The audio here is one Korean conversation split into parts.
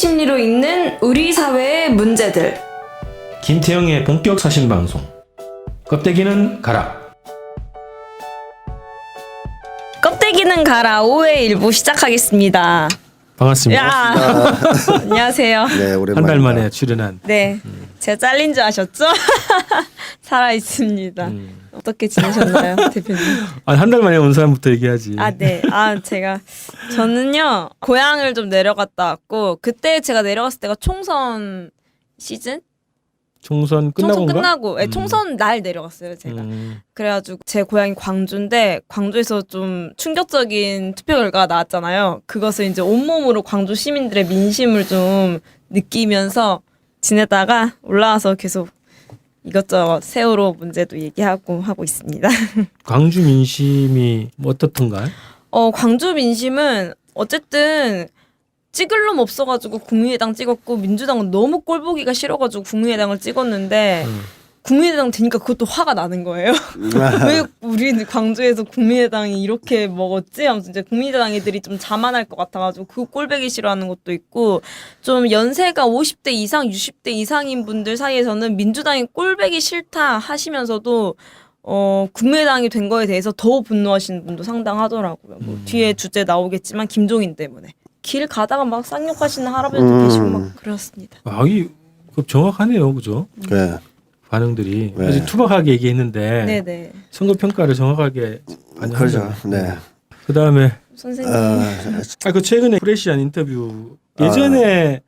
심리로 읽는 우리 사회의 문제들. 김태형의 본격 사신 방송. 껍데기는 가라. 껍데기는 가라 5회 1부 시작하겠습니다. 반갑습니다. 야, 안녕하세요. 네, 오랜만입니다. 한 달 만에 출연한. 네, 제가 잘린 줄 아셨죠? 살아 있습니다. 어떻게 지내셨나요, 대표님? 한 달 만에 온 사람부터 얘기하지. 아, 네. 저는요 고향을 좀 내려갔다 왔고, 그때 제가 내려갔을 때가 총선 시즌? 총선 끝나고 총선 온가? 끝나고, 네, 총선 날 내려갔어요, 제가. 그래가지고 제 고향이 광주인데, 광주에서 좀 충격적인 투표 결과가 나왔잖아요. 그것을 이제 온몸으로 광주 시민들의 민심을 좀 느끼면서 지내다가 올라와서 계속 이것저것 세월호 문제도 얘기하고 하고 있습니다. 광주 민심이 뭐 어떻던가요? 광주 민심은 어쨌든 찍을 놈 없어가지고 국민의당 찍었고, 민주당은 너무 꼴보기가 싫어가지고 국민의당을 찍었는데 국민의당 되니까 그것도 화가 나는 거예요. 왜 우리 광주에서 국민의당이 이렇게 먹었지? 아무튼 이제 국민의당 애들이 좀 자만할 것 같아가지고 그 꼴보기 싫어하는 것도 있고, 좀 연세가 50대 이상, 60대 이상인 분들 사이에서는 민주당이 꼴보기 싫다 하시면서도 국민의당이 된 거에 대해서 더 분노하시는 분도 상당하더라고요. 뭐 뒤에 주제 나오겠지만 김종인 때문에 길 가다가 막 쌍욕하시는 할아버지도 계시고 막 그렇습니다. 이 정확하네요, 그죠? 네. 반응들이 네. 아주 투박하게 얘기했는데 네네. 선거 평가를 정확하게 그렇죠. 네. 그 다음에 선생님. 그 최근에 프레시한 인터뷰 예전에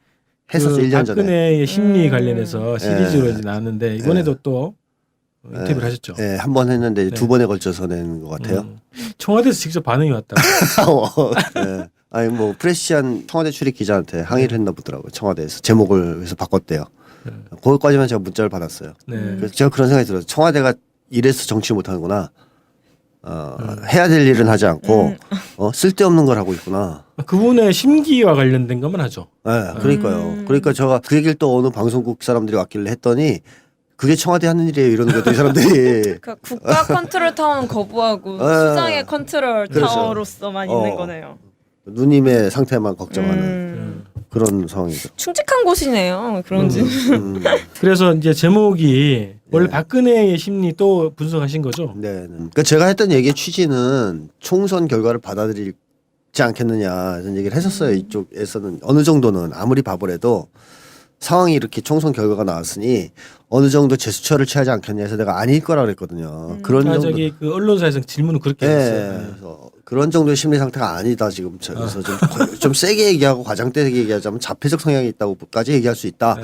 했었어, 1년 전에. 박근혜의 심리 관련해서 시리즈로 네. 이제 나왔는데 이번에도 또 인터뷰를 하셨죠. 네, 한 번 했는데 네. 두 번에 걸쳐서 낸 것 같아요. 청와대에서 직접 반응이 왔다. 네. 아니 뭐 프레시한 청와대 출입 기자한테 항의를 했나 보더라고요. 청와대에서 제목을 해서 바꿨대요. 거기까지만 제가 문자를 받았어요. 네. 그래서 제가 그런 생각이 들어요. 청와대가 이래서 정치 못하는구나. 해야 될 일은 하지 않고 쓸데없는 걸 하고 있구나. 그분의 심기와 관련된 것만 하죠. 네, 그러니까요. 그러니까 제가 그 얘기를 또 어느 방송국 사람들이 왔길래 했더니 그게 청와대 하는 일이에요 이러는 거예요. 이 사람들이. 그러니까 국가 컨트롤 타워는 거부하고 수장의 컨트롤 그렇죠. 타워로서만 있는 거네요. 누님의 상태만 걱정하는 그런 상황이죠. 충직한 곳이네요. 그런지. 그래서 이제 제목이 원래 네. 박근혜의 심리 또 분석하신 거죠. 네. 그러니까 제가 했던 얘기의 취지는 총선 결과를 받아들이지 않겠느냐 이런 얘기를 했었어요. 이쪽에서는 어느 정도는 아무리 바보래도 상황이 이렇게 총선 결과가 나왔으니 어느 정도 제스처를 취하지 않겠냐 해서 내가 아닐 거라 그랬거든요. 그런 정도. 저기 그 언론사에서 질문을 그렇게 네. 했어요. 그래서 그런 정도의 심리 상태가 아니다 지금. 그래서 좀 세게 얘기하고 과장되게 얘기하자면 자폐적 성향이 있다고까지 얘기할 수 있다.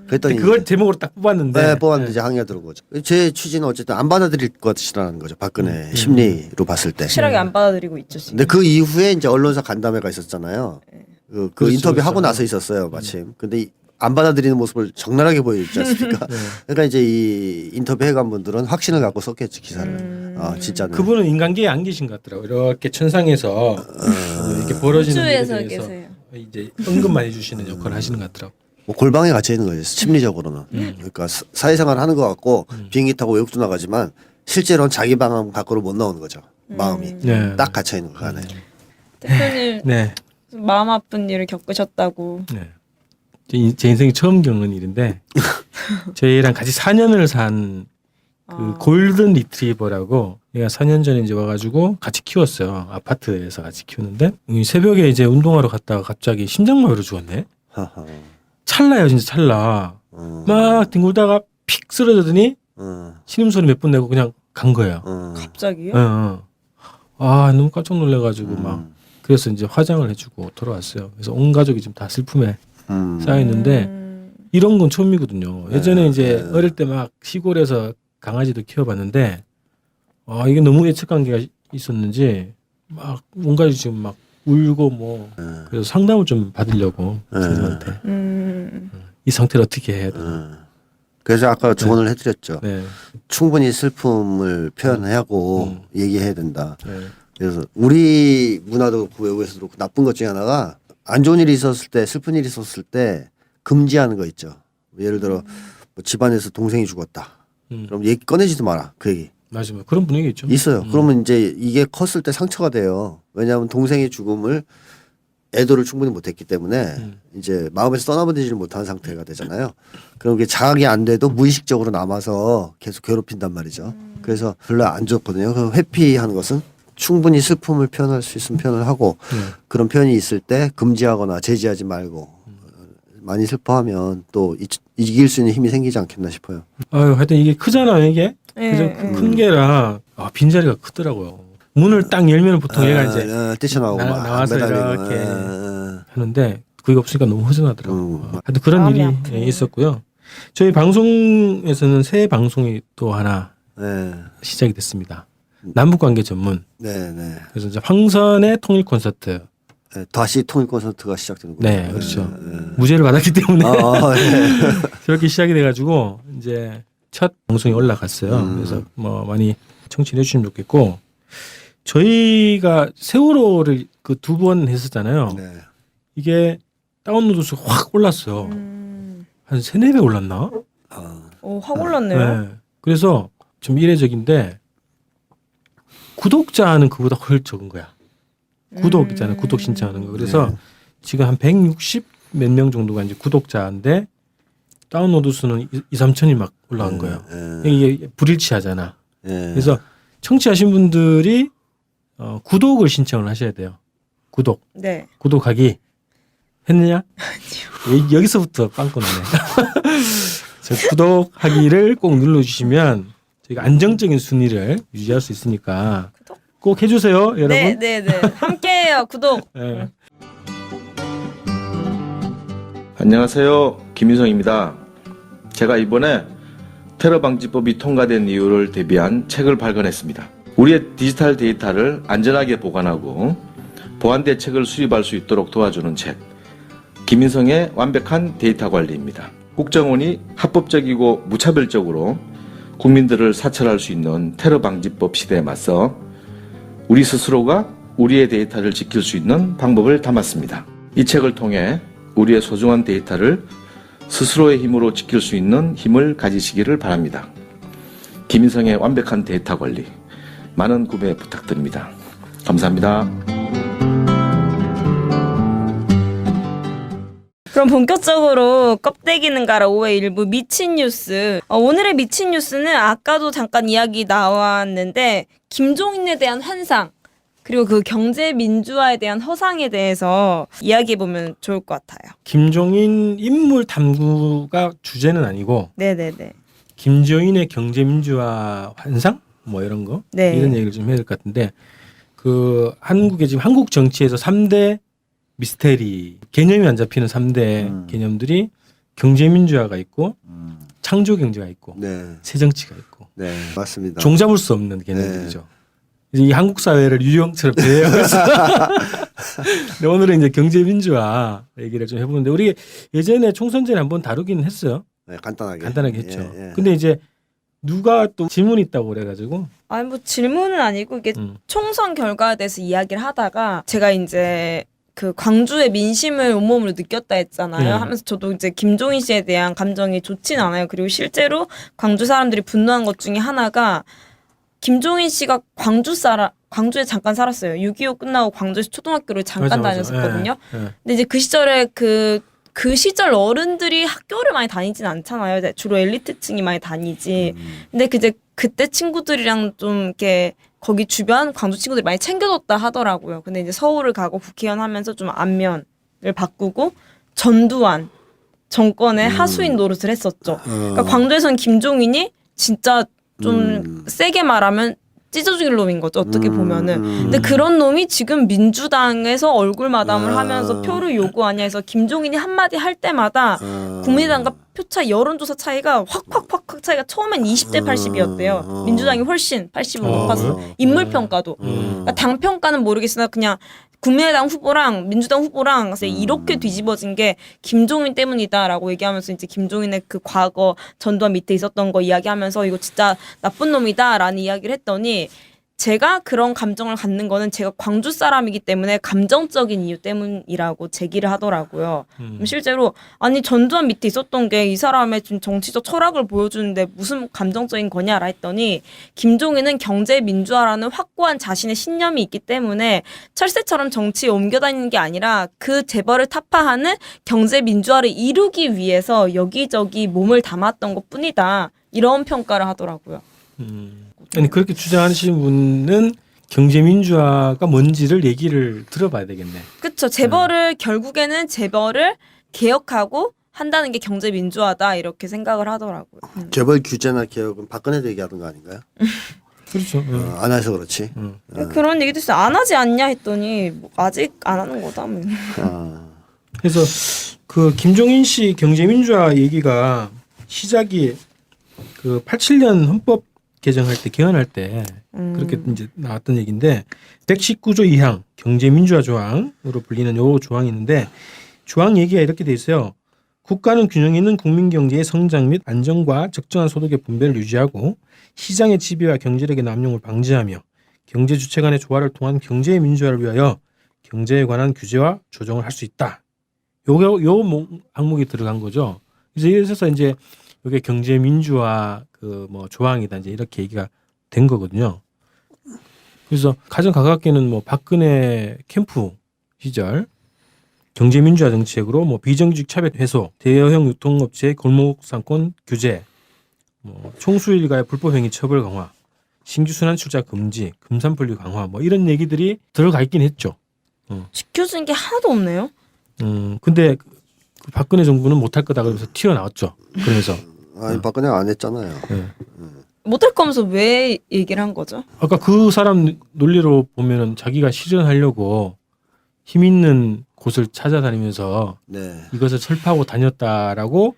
그랬더니 그걸 제목으로 딱 뽑았는데. 네, 뽑았는데 이제 항의가 들어온 거죠. 제 취지는 어쨌든 안 받아들일 것이라는 거죠. 박근혜 심리로 봤을 때. 확실하게 안 받아들이고 있죠 지금. 근데 그 이후에 이제 언론사 간담회가 있었잖아요. 그 그렇죠, 인터뷰 하고 그렇죠. 나서 있었어요, 마침. 근데 안 받아들이는 모습을 적나라하게 보여주지 않습니까? 그러니까 이제 이 인터뷰 해간 분들은 확신을 갖고 썼겠지 기사를. 진짜는. 그분은 인간계에 안 계신 것 같더라고요. 이렇게 천상에서 이렇게 벌어지는 일에 우주에서 대해서 계세요. 이제 언급만 해주시는 역할을 하시는 것 같더라고요. 뭐 골방에 갇혀 있는 거죠. 심리적으로는. 그러니까 사회생활 하는 것 같고 비행기 타고 외국도 나가지만 실제로는 자기 방 밖으로 못 나오는 거죠. 마음이. 네. 딱 갇혀 있는 거 안에. 대표님 네. 마음 아픈 일을 겪으셨다고. 네. 제 인생에 처음 겪는 일인데 저희랑 같이 4년을 산 그 골든 리트리버라고 얘가 4년 전에 이제 와가지고 같이 키웠어요. 아파트에서 같이 키우는데 새벽에 이제 운동하러 갔다가 갑자기 심장마비로 죽었네. 하하. 찰나요, 진짜 찰나. 막 뒹굴다가 픽 쓰러지더니 신음소리 몇 번 내고 그냥 간 거예요. 갑자기요? 너무 깜짝 놀래가지고 막 그래서 이제 화장을 해주고 돌아왔어요. 그래서 온 가족이 지금 다 슬픔에 쌓여있는데 이런 건 처음이거든요. 예전에 이제 어릴 때 막 시골에서 강아지도 키워봤는데 이게 너무 애착관계가 있었는지 막 온 가족이 지금 막 울고 뭐 그래서 상담을 좀 받으려고 선생님한테 이 상태를 어떻게 해야 되나. 그래서 아까 조언을 해드렸죠. 네. 충분히 슬픔을 표현하고 얘기해야 된다. 네. 그래서 우리 문화도 그렇고 외국에서도 그렇고 나쁜 것 중에 하나가 안 좋은 일이 있었을 때 슬픈 일이 있었을 때 금지하는 거 있죠. 예를 들어 뭐 집안에서 동생이 죽었다. 그럼 얘기 꺼내지도 마라. 그 얘기. 맞아요. 그런 분위기 있죠. 있어요. 그러면 이제 이게 컸을 때 상처가 돼요. 왜냐하면 동생의 죽음을 애도를 충분히 못했기 때문에 이제 마음에서 떠나보내지를 못한 상태가 되잖아요. 그럼 그게 자각이 안 돼도 무의식적으로 남아서 계속 괴롭힌단 말이죠. 그래서 별로 안 좋거든요. 그 회피하는 것은 충분히 슬픔을 표현할 수 있으면 표현을 하고 그런 표현이 있을 때 금지하거나 제지하지 말고 많이 슬퍼하면 또 이길 수 있는 힘이 생기지 않겠나 싶어요. 아유, 하여튼 이게 크잖아요, 이게. 예, 큰 게라 빈자리가 크더라고요. 문을 딱 열면 보통 얘가 이제 뛰쳐나오고 막 나와서 매달리고. 이렇게 하는데 그게 없으니까 너무 허전하더라고요. 하여튼 그런 마음이 일이 아프네. 있었고요. 저희 방송에서는 새 방송이 또 하나 네. 시작이 됐습니다. 남북관계 전문. 네, 네. 그래서 이제 황선의 통일 콘서트. 네, 다시 통일 콘서트가 시작되는군요. 네, 그렇죠. 무죄를 받았기 때문에 네. 그렇게 시작이 돼가지고 이제 첫 방송이 올라갔어요. 그래서 뭐 많이 청취해 주시면 좋겠고 저희가 세월호를 그 2번 했었잖아요. 네. 이게 다운로드 수가 확 올랐어요. 한 3-4배 올랐나? 확 올랐네요. 네. 그래서 좀 이례적인데 구독자는 그보다 훨 적은 거야. 구독 있잖아요. 구독 신청하는 거. 그래서 지금 한 160 몇 명 정도가 이제 구독자인데 다운로드 수는 2-3천이 막 올라간 거예요. 이게 불일치하잖아. 그래서 청취하신 분들이 구독을 신청을 하셔야 돼요. 구독. 네. 구독하기 했느냐? 여기서부터 빵꾸 나네. 저 구독하기를 꼭 눌러주시면 저희가 안정적인 순위를 유지할 수 있으니까 꼭 해주세요, 여러분. 네, 네, 네. 함께해요. 구독. 네. 안녕하세요. 김인성입니다. 제가 이번에 테러 방지법이 통과된 이유를 대비한 책을 발간했습니다. 우리의 디지털 데이터를 안전하게 보관하고 보안 대책을 수립할 수 있도록 도와주는 책, 김인성의 완벽한 데이터 관리입니다. 국정원이 합법적이고 무차별적으로 국민들을 사찰할 수 있는 테러 방지법 시대에 맞서 우리 스스로가 우리의 데이터를 지킬 수 있는 방법을 담았습니다. 이 책을 통해 우리의 소중한 데이터를 스스로의 힘으로 지킬 수 있는 힘을 가지시기를 바랍니다. 김인성의 완벽한 데이터 관리, 많은 구매 부탁드립니다. 감사합니다. 그럼 본격적으로 껍데기는 가라 5회 일부 미친 뉴스. 오늘의 미친 뉴스는 아까도 잠깐 이야기 나왔는데 김종인에 대한 환상 그리고 그 경제 민주화에 대한 허상에 대해서 이야기해보면 좋을 것 같아요. 김종인 인물 탐구가 주제는 아니고 네네네. 김종인의 경제 민주화 환상 뭐 이런 거 네. 이런 얘기를 좀 해야 될 것 같은데 그 한국의 지금 한국 정치에서 3대 미스테리 개념이 안 잡히는 3대 개념들이 경제 민주화가 있고 창조 경제가 있고 네. 새 정치가 있고 네, 맞습니다. 종잡을 수 없는 개념들이죠. 이제 이 한국 사회를 유형처럼 대해요. 근데 오늘은 이제 경제 민주화 얘기를 좀 해보는데 우리 예전에 총선 전에 한번 다루기는 했어요. 네, 간단하게. 간단하게 했죠. 예. 근데 이제 누가 또 질문이 있다고 그래가지고 아니 뭐 질문은 아니고 이게 총선 결과에 대해서 이야기를 하다가 제가 이제 그 광주의 민심을 온몸으로 느꼈다 했잖아요. 네. 하면서 저도 이제 김종인 씨에 대한 감정이 좋진 않아요. 그리고 실제로 광주 사람들이 분노한 것 중에 하나가 김종인 씨가 광주에 잠깐 살았어요. 6.25 끝나고 광주에서 초등학교를 잠깐 맞아. 다녔었거든요. 예, 예. 근데 이제 그 시절에 그 시절 어른들이 학교를 많이 다니진 않잖아요. 주로 엘리트층이 많이 다니지. 근데 그때 친구들이랑 좀 이렇게 거기 주변 광주 친구들이 많이 챙겨줬다 하더라고요. 근데 이제 서울을 가고 국회의원 하면서 좀 안면을 바꾸고 전두환 정권의 하수인 노릇을 했었죠. 그러니까 광주에서는 김종인이 진짜 좀 세게 말하면 찢어죽일 놈인 거죠. 어떻게 보면은. 근데 그런 놈이 지금 민주당에서 얼굴 마담을 하면서 표를 요구하냐 해서 김종인이 한마디 할 때마다 국민의당과 표차 여론조사 차이가 확 차이가 처음엔 20대 80이었대요. 민주당이 훨씬 80으로 높았어. 인물평가도. 그러니까 당평가는 모르겠으나 그냥 국민의당 후보랑 민주당 후보랑 이렇게 뒤집어진 게 김종인 때문이다라고 얘기하면서 이제 김종인의 그 과거 전두환 밑에 있었던 거 이야기하면서 이거 진짜 나쁜 놈이다라는 이야기를 했더니 제가 그런 감정을 갖는 거는 제가 광주 사람이기 때문에 감정적인 이유 때문이라고 제기를 하더라고요. 실제로 아니 전두환 밑에 있었던 게 이 사람의 좀 정치적 철학을 보여주는데 무슨 감정적인 거냐라 했더니 김종인은 경제 민주화라는 확고한 자신의 신념이 있기 때문에 철새처럼 정치에 옮겨다니는 게 아니라 그 재벌을 타파하는 경제 민주화를 이루기 위해서 여기저기 몸을 담았던 것뿐이다. 이런 평가를 하더라고요. 아니 그렇게 주장하시는 분은 경제민주화가 뭔지를 얘기를 들어봐야 되겠네. 그렇죠. 재벌을 결국에는 재벌을 개혁하고 한다는 게 경제 민주화다 이렇게 생각을 하더라고요. 재벌 규제나 개혁은 박근혜도 얘기하던 거 아닌가요? 그렇죠. 안 해서 그렇지. 그런 얘기도 있어요. 안 하지 않냐 했더니 뭐 아직 안 하는 거다. 뭐. 그래서 그 김종인 씨 경제민주화 얘기가 시작이 그 87년 헌법 개정할 때 개헌할 때 그렇게 이제 나왔던 얘기인데 119조 2항 경제민주화 조항으로 불리는 요 조항이 있는데 조항 얘기가 이렇게 돼 있어요. 국가는 균형 있는 국민 경제의 성장 및 안정과 적정한 소득의 분배를 유지하고 시장의 지배와 경제력의 남용을 방지하며 경제 주체 간의 조화를 통한 경제의 민주화를 위하여 경제에 관한 규제와 조정을 할 수 있다. 요 항목이 들어간 거죠. 그래서 이제 이게 경제 민주화 그 뭐 조항이다 이제 이렇게 얘기가 된 거거든요. 그래서 가장 가깝게는 뭐 박근혜 캠프 시절 경제 민주화 정책으로 뭐 비정규직 차별 해소, 대여형 유통업체의 골목 상권 규제, 뭐 총수일가의 불법 행위 처벌 강화, 신규 순환 출자 금지, 금산 분류 강화 뭐 이런 얘기들이 들어가 있긴 했죠. 지켜준 게 하나도 없네요. 근데 그 박근혜 정부는 못할 거다 그러면서 튀어나왔죠. 그래서 아니 박근혜가 안 했잖아요. 네. 못할 거면서 왜 얘기를 한 거죠? 아까 그 사람 논리로 보면은 자기가 실현하려고 힘 있는 곳을 찾아다니면서 네. 이것을 철파하고 다녔다라고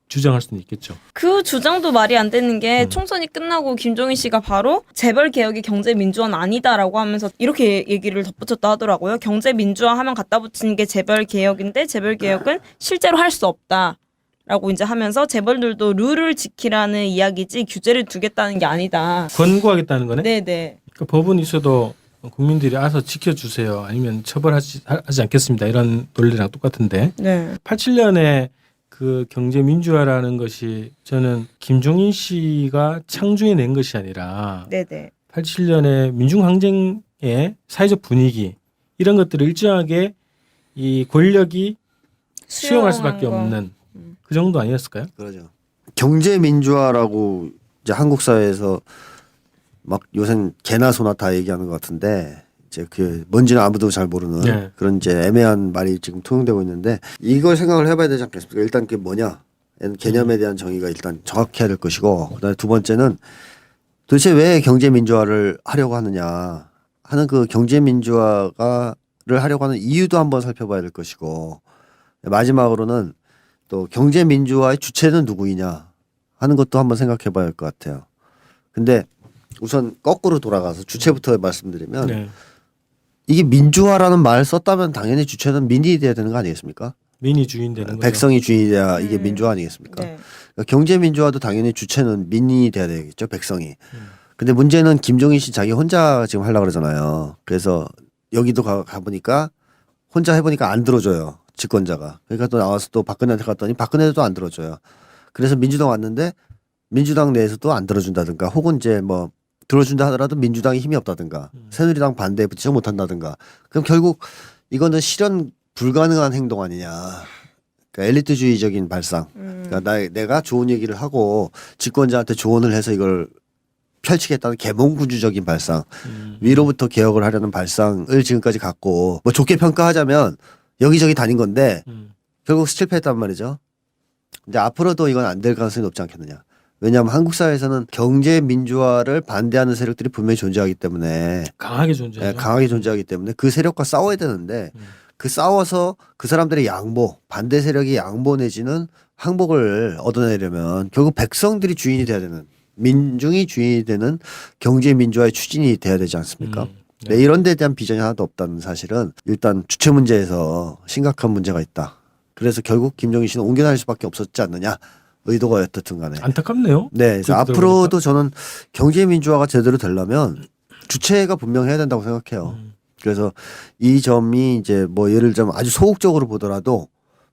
주장할 수는 있겠죠. 그 주장도 말이 안 되는 게 총선이 끝나고 김종인 씨가 바로 재벌 개혁이 경제 민주화는 아니다라고 하면서 이렇게 얘기를 덧붙였다 하더라고요. 경제 민주화 하면 갖다 붙이는 게 재벌 개혁인데 재벌 개혁은 실제로 할 수 없다라고 이제 하면서 재벌들도 룰을 지키라는 이야기지 규제를 두겠다는 게 아니다. 권고하겠다는 거네. 네네. 그러니까 법은 있어도 국민들이 알아서 지켜주세요. 아니면 처벌하지 않겠습니다. 이런 논리랑 똑같은데 네. 87년에 그 경제 민주화라는 것이 저는 김종인 씨가 창조해낸 것이 아니라 네네. 87년에 민중항쟁의 사회적 분위기 이런 것들을 일정하게 이 권력이 수용할 수밖에 거. 없는 그 정도 아니었을까요? 그러죠. 경제 민주화라고 이제 한국 사회에서 막 요새는 개나 소나 다 얘기하는 것 같은데 이제 그 뭔지는 아무도 잘 모르는 네. 그런 이제 애매한 말이 지금 통용되고 있는데 이걸 생각을 해봐야 되지 않겠습니까? 일단 그게 뭐냐 개념에 대한 정의가 일단 정확해야 될 것이고 그다음에 두 번째는 도대체 왜 경제 민주화를 하려고 하느냐 하는 그 경제 민주화를 하려고 하는 이유도 한번 살펴봐야 될 것이고 마지막으로는 또 경제 민주화의 주체는 누구이냐 하는 것도 한번 생각해 봐야 할 것 같아요. 근데 우선 거꾸로 돌아가서 주체부터 말씀드리면 네. 이게 민주화라는 말 썼다면 당연히 주체는 민이 돼야 되는 거 아니겠습니까? 민이 주인 되는 거죠. 백성이 주인이 돼야 이게 민주화 아니겠습니까? 네. 그러니까 경제 민주화도 당연히 주체는 민이 돼야 되겠죠, 백성이. 근데 문제는 김종인 씨 자기 혼자 지금 하려고 그러잖아요. 그래서 여기도 가보니까 혼자 해보니까 안 들어줘요, 집권자가. 그러니까 또 나와서 또 박근혜한테 갔더니 박근혜도 안 들어줘요. 그래서 민주당 왔는데 민주당 내에서도 안 들어준다든가 혹은 이제 뭐 들어준다 하더라도 민주당이 힘이 없다든가 새누리당 반대에 부딪혀 못한다든가 그럼 결국 이거는 실현 불가능한 행동 아니냐. 그러니까 엘리트주의적인 발상. 그러니까 내가 좋은 얘기를 하고 집권자한테 조언을 해서 이걸 펼치겠다는 계몽구주적인 발상. 위로부터 개혁을 하려는 발상을 지금까지 갖고 뭐 좋게 평가하자면 여기저기 다닌 건데 결국 실패했단 말이죠. 근데 앞으로도 이건 안 될 가능성이 높지 않겠느냐. 왜냐하면 한국 사회에서는 경제 민주화를 반대하는 세력들이 분명히 존재하기 때문에 강하게 존재하죠. 강하게 존재하기 때문에 그 세력과 싸워야 되는데 그 싸워서 그 사람들의 양보, 반대 세력이 양보 내지는 항복을 얻어내려면 결국 백성들이 주인이 돼야 되는 민중이 주인이 되는 경제 민주화의 추진이 돼야 되지 않습니까? 네, 이런 데에 대한 비전이 하나도 없다는 사실은 일단 주체 문제에서 심각한 문제가 있다. 그래서 결국 김종인 씨는 옮겨다닐 수밖에 없었지 않느냐. 의도가 어떻든 간에. 안타깝네요. 네. 그래서 앞으로도 저는 경제 민주화가 제대로 되려면 주체가 분명해야 된다고 생각해요. 그래서 이 점이 이제 뭐 예를 들면 아주 소극적으로 보더라도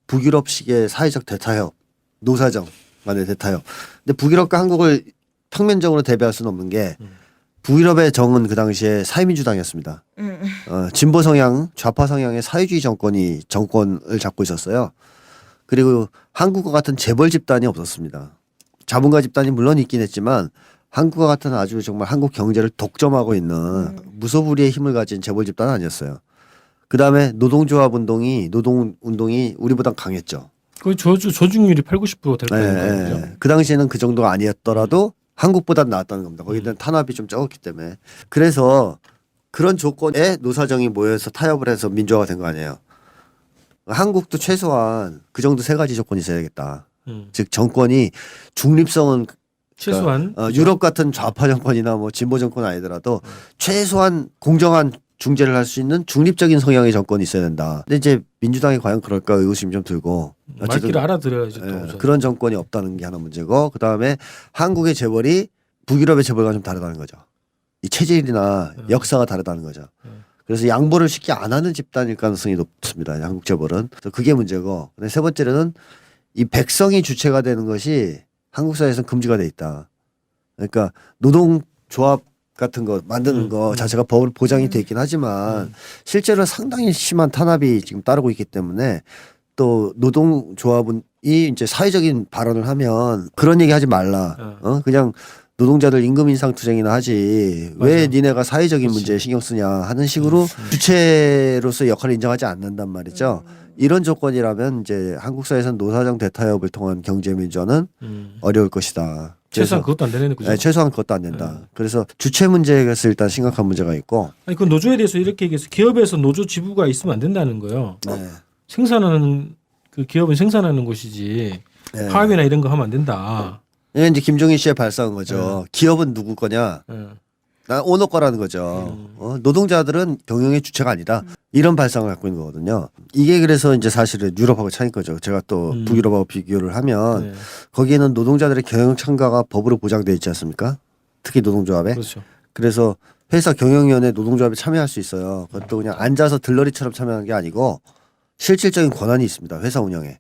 북유럽식의 사회적 대타협, 노사정 간의 대타협. 근데 북유럽과 한국을 평면적으로 대비할 수는 없는 게 북유럽의 정은 그 당시에 사회민주당이었습니다. 진보 성향, 좌파 성향의 사회주의 정권이 정권을 잡고 있었어요. 그리고 한국과 같은 재벌 집단이 없었습니다. 자본가 집단이 물론 있긴 했지만 한국과 같은 아주 정말 한국 경제를 독점하고 있는 무소불위의 힘을 가진 재벌 집단은 아니었어요. 그 다음에 노동조합 운동이 우리보다 강했죠. 거의 조중률이 8, 90%될 네, 거예요. 그 당시에는 그 정도가 아니었더라도 한국보다 나았다는 겁니다. 거기는 탄압이 좀 적었기 때문에. 그래서 그런 조건에 노사정이 모여서 타협을 해서 민주화가 된 거 아니에요. 한국도 최소한 그 정도 세 가지 조건이 있어야겠다. 즉 정권이 중립성은 최소한 그러니까 유럽 같은 좌파 정권이나 뭐 진보 정권 아니더라도 최소한 공정한 중재를 할 수 있는 중립적인 성향의 정권이 있어야 된다. 근데 이제 민주당이 과연 그럴까 의구심이 좀 들고 말귀를 알아들어야지. 또 예, 그런 정권이 없다는 게 하나 문제고 그다음에 한국의 재벌이 북유럽의 재벌과 좀 다르다는 거죠. 이 체질이나 역사가 다르다는 거죠. 그래서 양보를 쉽게 안 하는 집단일 가능성이 높습니다. 한국 재벌은. 그래서 그게 문제고. 근데 세 번째로는 이 백성이 주체가 되는 것이 한국 사회에서는 금지가 돼 있다. 그러니까 노동조합 같은 거 만드는 거 자체가 법으로 보장이 돼 있긴 하지만 실제로 상당히 심한 탄압이 지금 따르고 있기 때문에 또 노동조합이 이제 사회적인 발언을 하면 그런 얘기 하지 말라. 그냥 노동자들 임금 인상 투쟁이나 하지 왜 니네가 사회적인 문제에 신경 쓰냐 하는 식으로 주체로서의 역할을 인정하지 않는단 말이죠. 이런 조건이라면 이제 한국 사회에서는 노사정 대타협을 통한 경제 민주화는 어려울 것이다. 최소한 그것도 안 되는 거죠. 네, 최소한 그것도 안 된다. 그래서 주체 문제가 일단 심각한 문제가 있고. 아니 그 노조에 대해서 이렇게 얘기해서 기업에서 노조 지부가 있으면 안 된다는 거예요. 네. 생산하는 그 기업은 생산하는 곳이지 네. 파업이나 이런 거 하면 안 된다. 이게 이제 김종인 씨의 발상한 거죠. 기업은 누구 거냐? 네. 난 오너 거라는 거죠. 노동자들은 경영의 주체가 아니다. 이런 발상을 갖고 있는 거거든요. 이게 그래서 이제 사실은 유럽하고 차이인 거죠. 제가 또 북유럽하고 비교를 하면 네. 거기에는 노동자들의 경영 참가가 법으로 보장되어 있지 않습니까? 특히 노동조합에. 그렇죠. 그래서 회사 경영위원회 노동조합에 참여할 수 있어요. 그것도 그냥 앉아서 들러리처럼 참여하는 게 아니고 실질적인 권한이 있습니다. 회사 운영에.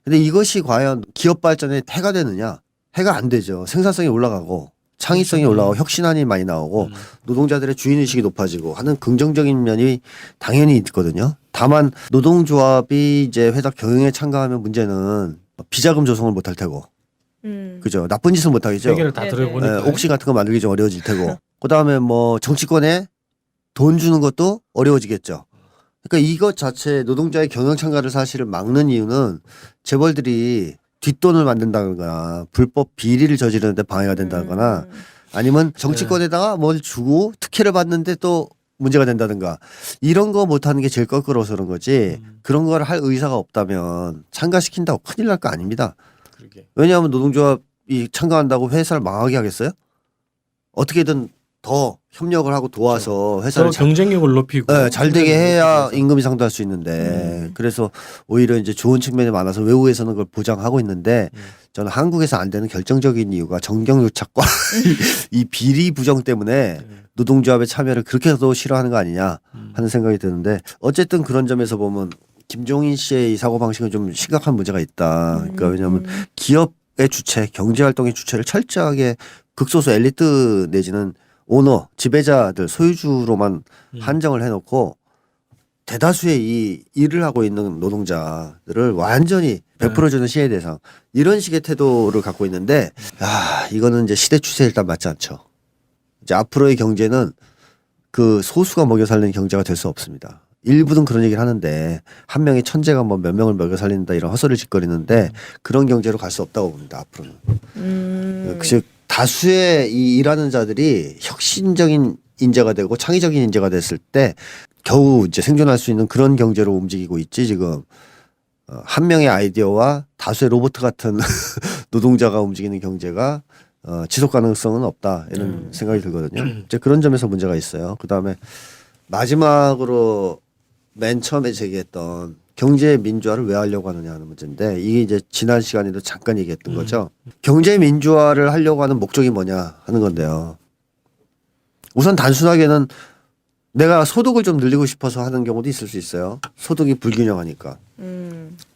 근데 이것이 과연 기업 발전에 해가 되느냐? 해가 안 되죠. 생산성이 올라가고 창의성이 올라가고 혁신안이 많이 나오고 노동자들의 주인의식이 높아지고 하는 긍정적인 면이 당연히 있거든요. 다만 노동조합이 이제 회사 경영에 참가하면 문제는 비자금 조성을 못할 테고 그죠. 나쁜 짓을 못하겠죠. 세계를 다 네네. 들어보니까 옥시 같은 거 만들기 좀 어려워질 테고 그다음에 뭐 정치권에 돈 주는 것도 어려워지겠죠. 그러니까 이것 자체 노동자의 경영 참가를 사실은 막는 이유는 재벌들이 뒷돈을 만든다거나 불법 비리를 저지르는데 방해가 된다거나 아니면 정치권에다가 뭘 주고 특혜를 받는데 또 문제가 된다든가 이런 거 못하는 게 제일 껄끄러워서 그런 거지 그런 걸 할 의사가 없다면 참가시킨다고 큰일 날 거 아닙니다. 그러게. 왜냐하면 노동조합이 참가한다고 회사를 망하게 하겠어요? 어떻게든 더 협력을 하고 도와서 회사를 서로 경쟁력을 높이고 네, 잘 되게 해야 임금 인상도 할 수 있는데 그래서 오히려 이제 좋은 측면이 많아서 외국에서는 그걸 보장하고 있는데 저는 한국에서 안 되는 결정적인 이유가 정경유착과 이 비리 부정 때문에 노동조합의 참여를 그렇게도 싫어하는 거 아니냐 하는 생각이 드는데 어쨌든 그런 점에서 보면 김종인 씨의 이 사고방식은 좀 심각한 문제가 있다. 그러니까 왜냐하면 기업의 주체, 경제활동의 주체를 철저하게 극소수 엘리트 내지는 오너, 지배자들, 소유주로만 한정을 해놓고 대다수의 이 일을 하고 있는 노동자들을 완전히 베풀어주는 시혜 대상 이런 식의 태도를 갖고 있는데 이거는 이제 시대 추세에 일단 맞지 않죠. 이제 앞으로의 경제는 그 소수가 먹여 살리는 경제가 될 수 없습니다. 일부는 그런 얘기를 하는데 한 명의 천재가 뭐 몇 명을 먹여 살린다 이런 헛소리를 짓거리는데 그런 경제로 갈 수 없다고 봅니다. 앞으로는. 즉 다수의 이 일하는 자들이 혁신적인 인재가 되고 창의적인 인재가 됐을 때 겨우 이제 생존할 수 있는 그런 경제로 움직이고 있지 지금 한 명의 아이디어와 다수의 로봇 같은 노동자가 움직이는 경제가 지속 가능성은 없다 이런 생각이 들거든요. 이제 그런 점에서 문제가 있어요. 그다음에 마지막으로 맨 처음에 제기했던 경제 민주화를 왜 하려고 하느냐 하는 문제인데 이게 이제 지난 시간에도 잠깐 얘기했던 거죠. 경제 민주화를 하려고 하는 목적이 뭐냐 하는 건데요. 우선 단순하게는 내가 소득을 좀 늘리고 싶어서 하는 경우도 있을 수 있어요. 소득이 불균형하니까.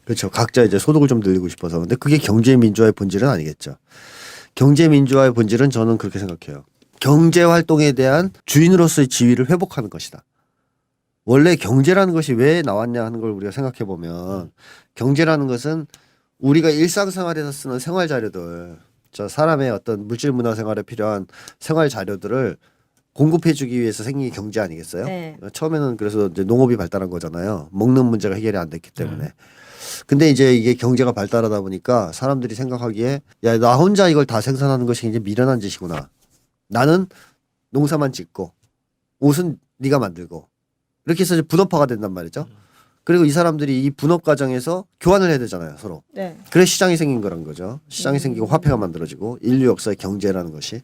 그렇죠. 각자 이제 소득을 좀 늘리고 싶어서. 근데 그게 경제 민주화의 본질은 아니겠죠. 경제 민주화의 본질은 저는 그렇게 생각해요. 경제 활동에 대한 주인으로서의 지위를 회복하는 것이다. 원래 경제라는 것이 왜 나왔냐 하는 걸 우리가 생각해 보면 경제라는 것은 우리가 일상생활에서 쓰는 생활 자료들, 저 사람의 어떤 물질 문화 생활에 필요한 생활 자료들을 공급해주기 위해서 생긴 게 경제 아니겠어요? 네. 처음에는 그래서 이제 농업이 발달한 거잖아요. 먹는 문제가 해결이 안 됐기 때문에. 근데 이제 이게 경제가 발달하다 보니까 사람들이 생각하기에 야, 나 혼자 이걸 다 생산하는 것이 이제 미련한 짓이구나. 나는 농사만 짓고 옷은 네가 만들고 이렇게 해서 이제 분업화가 된단 말이죠. 그리고 이 사람들이 이 분업 과정에서 교환을 해야 되잖아요, 서로. 네. 그래서 시장이 생긴 거란 거죠. 시장이 생기고 화폐가 만들어지고 인류 역사의 경제라는 것이.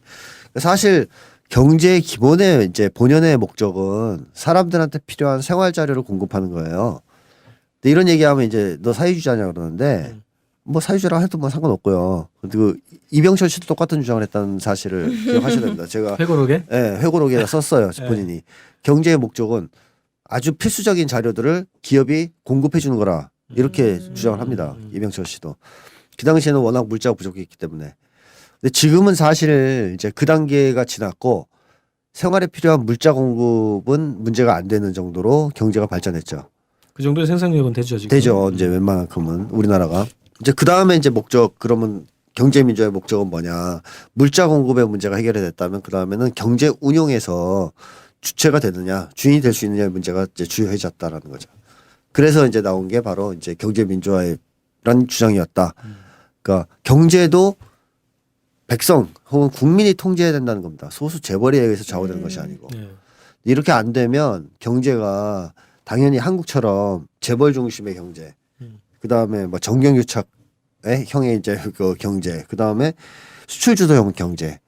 사실 경제의 기본의 이제 본연의 목적은 사람들한테 필요한 생활 자료를 공급하는 거예요. 근데 이런 얘기하면 이제 너 사회주의자냐 그러는데 뭐 사회주의라 해도 뭐 상관없고요. 그리고 이병철 씨도 똑같은 주장을 했다는 사실을 기억하셔야 됩니다. 제가 회고록에? 네, 회고록에 썼어요. 본인이. 경제의 목적은 아주 필수적인 자료들을 기업이 공급해 주는 거라 이렇게 주장을 합니다. 이병철 씨도. 그 당시에는 워낙 물자가 부족했기 때문에. 근데 지금은 사실 이제 그 단계가 지났고 생활에 필요한 물자 공급은 문제가 안 되는 정도로 경제가 발전했죠. 그 정도의 생산력은 되죠 지금. 되죠. 이제 웬만큼은 우리나라가. 이제 그 다음에 이제 목적 그러면 경제 민주화의 목적은 뭐냐? 물자 공급의 문제가 해결이 됐다면 그 다음에는 경제 운용에서 주체가 되느냐, 주인이 될 수 있느냐의 문제가 이제 주요해졌다라는 거죠. 그래서 이제 나온 게 바로 이제 경제 민주화란 주장이었다. 그러니까 경제도 백성 혹은 국민이 통제해야 된다는 겁니다. 소수 재벌에 의해서 좌우되는 것이 아니고. 네. 이렇게 안 되면 경제가 당연히 한국처럼 재벌 중심의 경제, 그 다음에 뭐 정경유착의 형의 이제 그 경제, 그 다음에 수출 주도형 경제.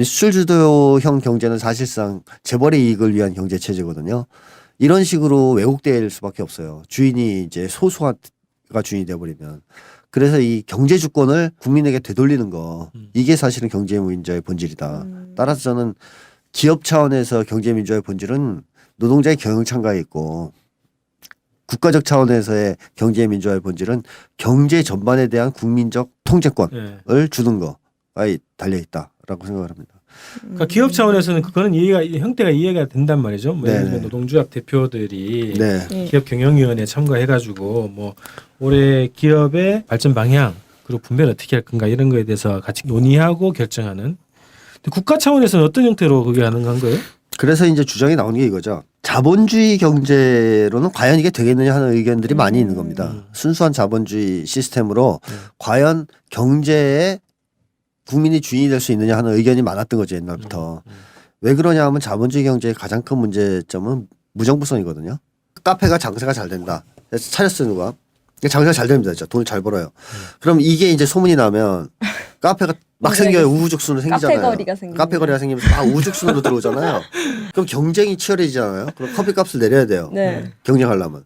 수출 주도형 경제는 사실상 재벌의 이익을 위한 경제 체제거든요. 이런 식으로 왜곡될 수밖에 없어요. 주인이 이제 소수가 주인이 돼버리면. 그래서 이 경제 주권을 국민에게 되돌리는 거 이게 사실은 경제 민주화의 본질이다. 따라서 저는 기업 차원에서 경제 민주화의 본질은 노동자의 경영 참가에 있고 국가적 차원에서의 경제 민주화의 본질은 경제 전반에 대한 국민적 통제권을 네. 주는 거에 달려 있다라고 생각을 합니다. 그러니까 기업 차원에서는 그거는 형태가 이해가 된단 말이죠. 뭐 예를 들면 노동조합 대표들이 네. 기업 경영위원회에 참가해가지고 뭐 올해 기업의 발전 방향 그리고 분배를 어떻게 할 건가 이런 거에 대해서 같이 논의하고 결정하는. 근데 국가 차원에서는 어떤 형태로 그게 가능한 거예요? 그래서 이제 주장이 나오는 게 이거죠. 자본주의 경제로는 과연 이게 되겠느냐 하는 의견들이 많이 있는 겁니다. 순수한 자본주의 시스템으로 과연 경제에 국민이 주인이 될 수 있느냐 하는 의견이 많았던 거죠, 옛날부터. 왜 그러냐 하면 자본주의 경제의 가장 큰 문제점은 무정부성이거든요. 카페가 장사가 잘 된다. 그래서 차렸어요, 누가. 장사가 잘 됩니다, 진짜. 돈을 잘 벌어요. 그럼 이게 이제 소문이 나면 카페가 막 생겨요. 우후죽순으로 생기잖아요. 카페거리가 생기면. 카페거리가 생기면서 막 우후죽순으로 들어오잖아요. 그럼 경쟁이 치열해지잖아요. 그럼 커피값을 내려야 돼요. 네. 경쟁하려면.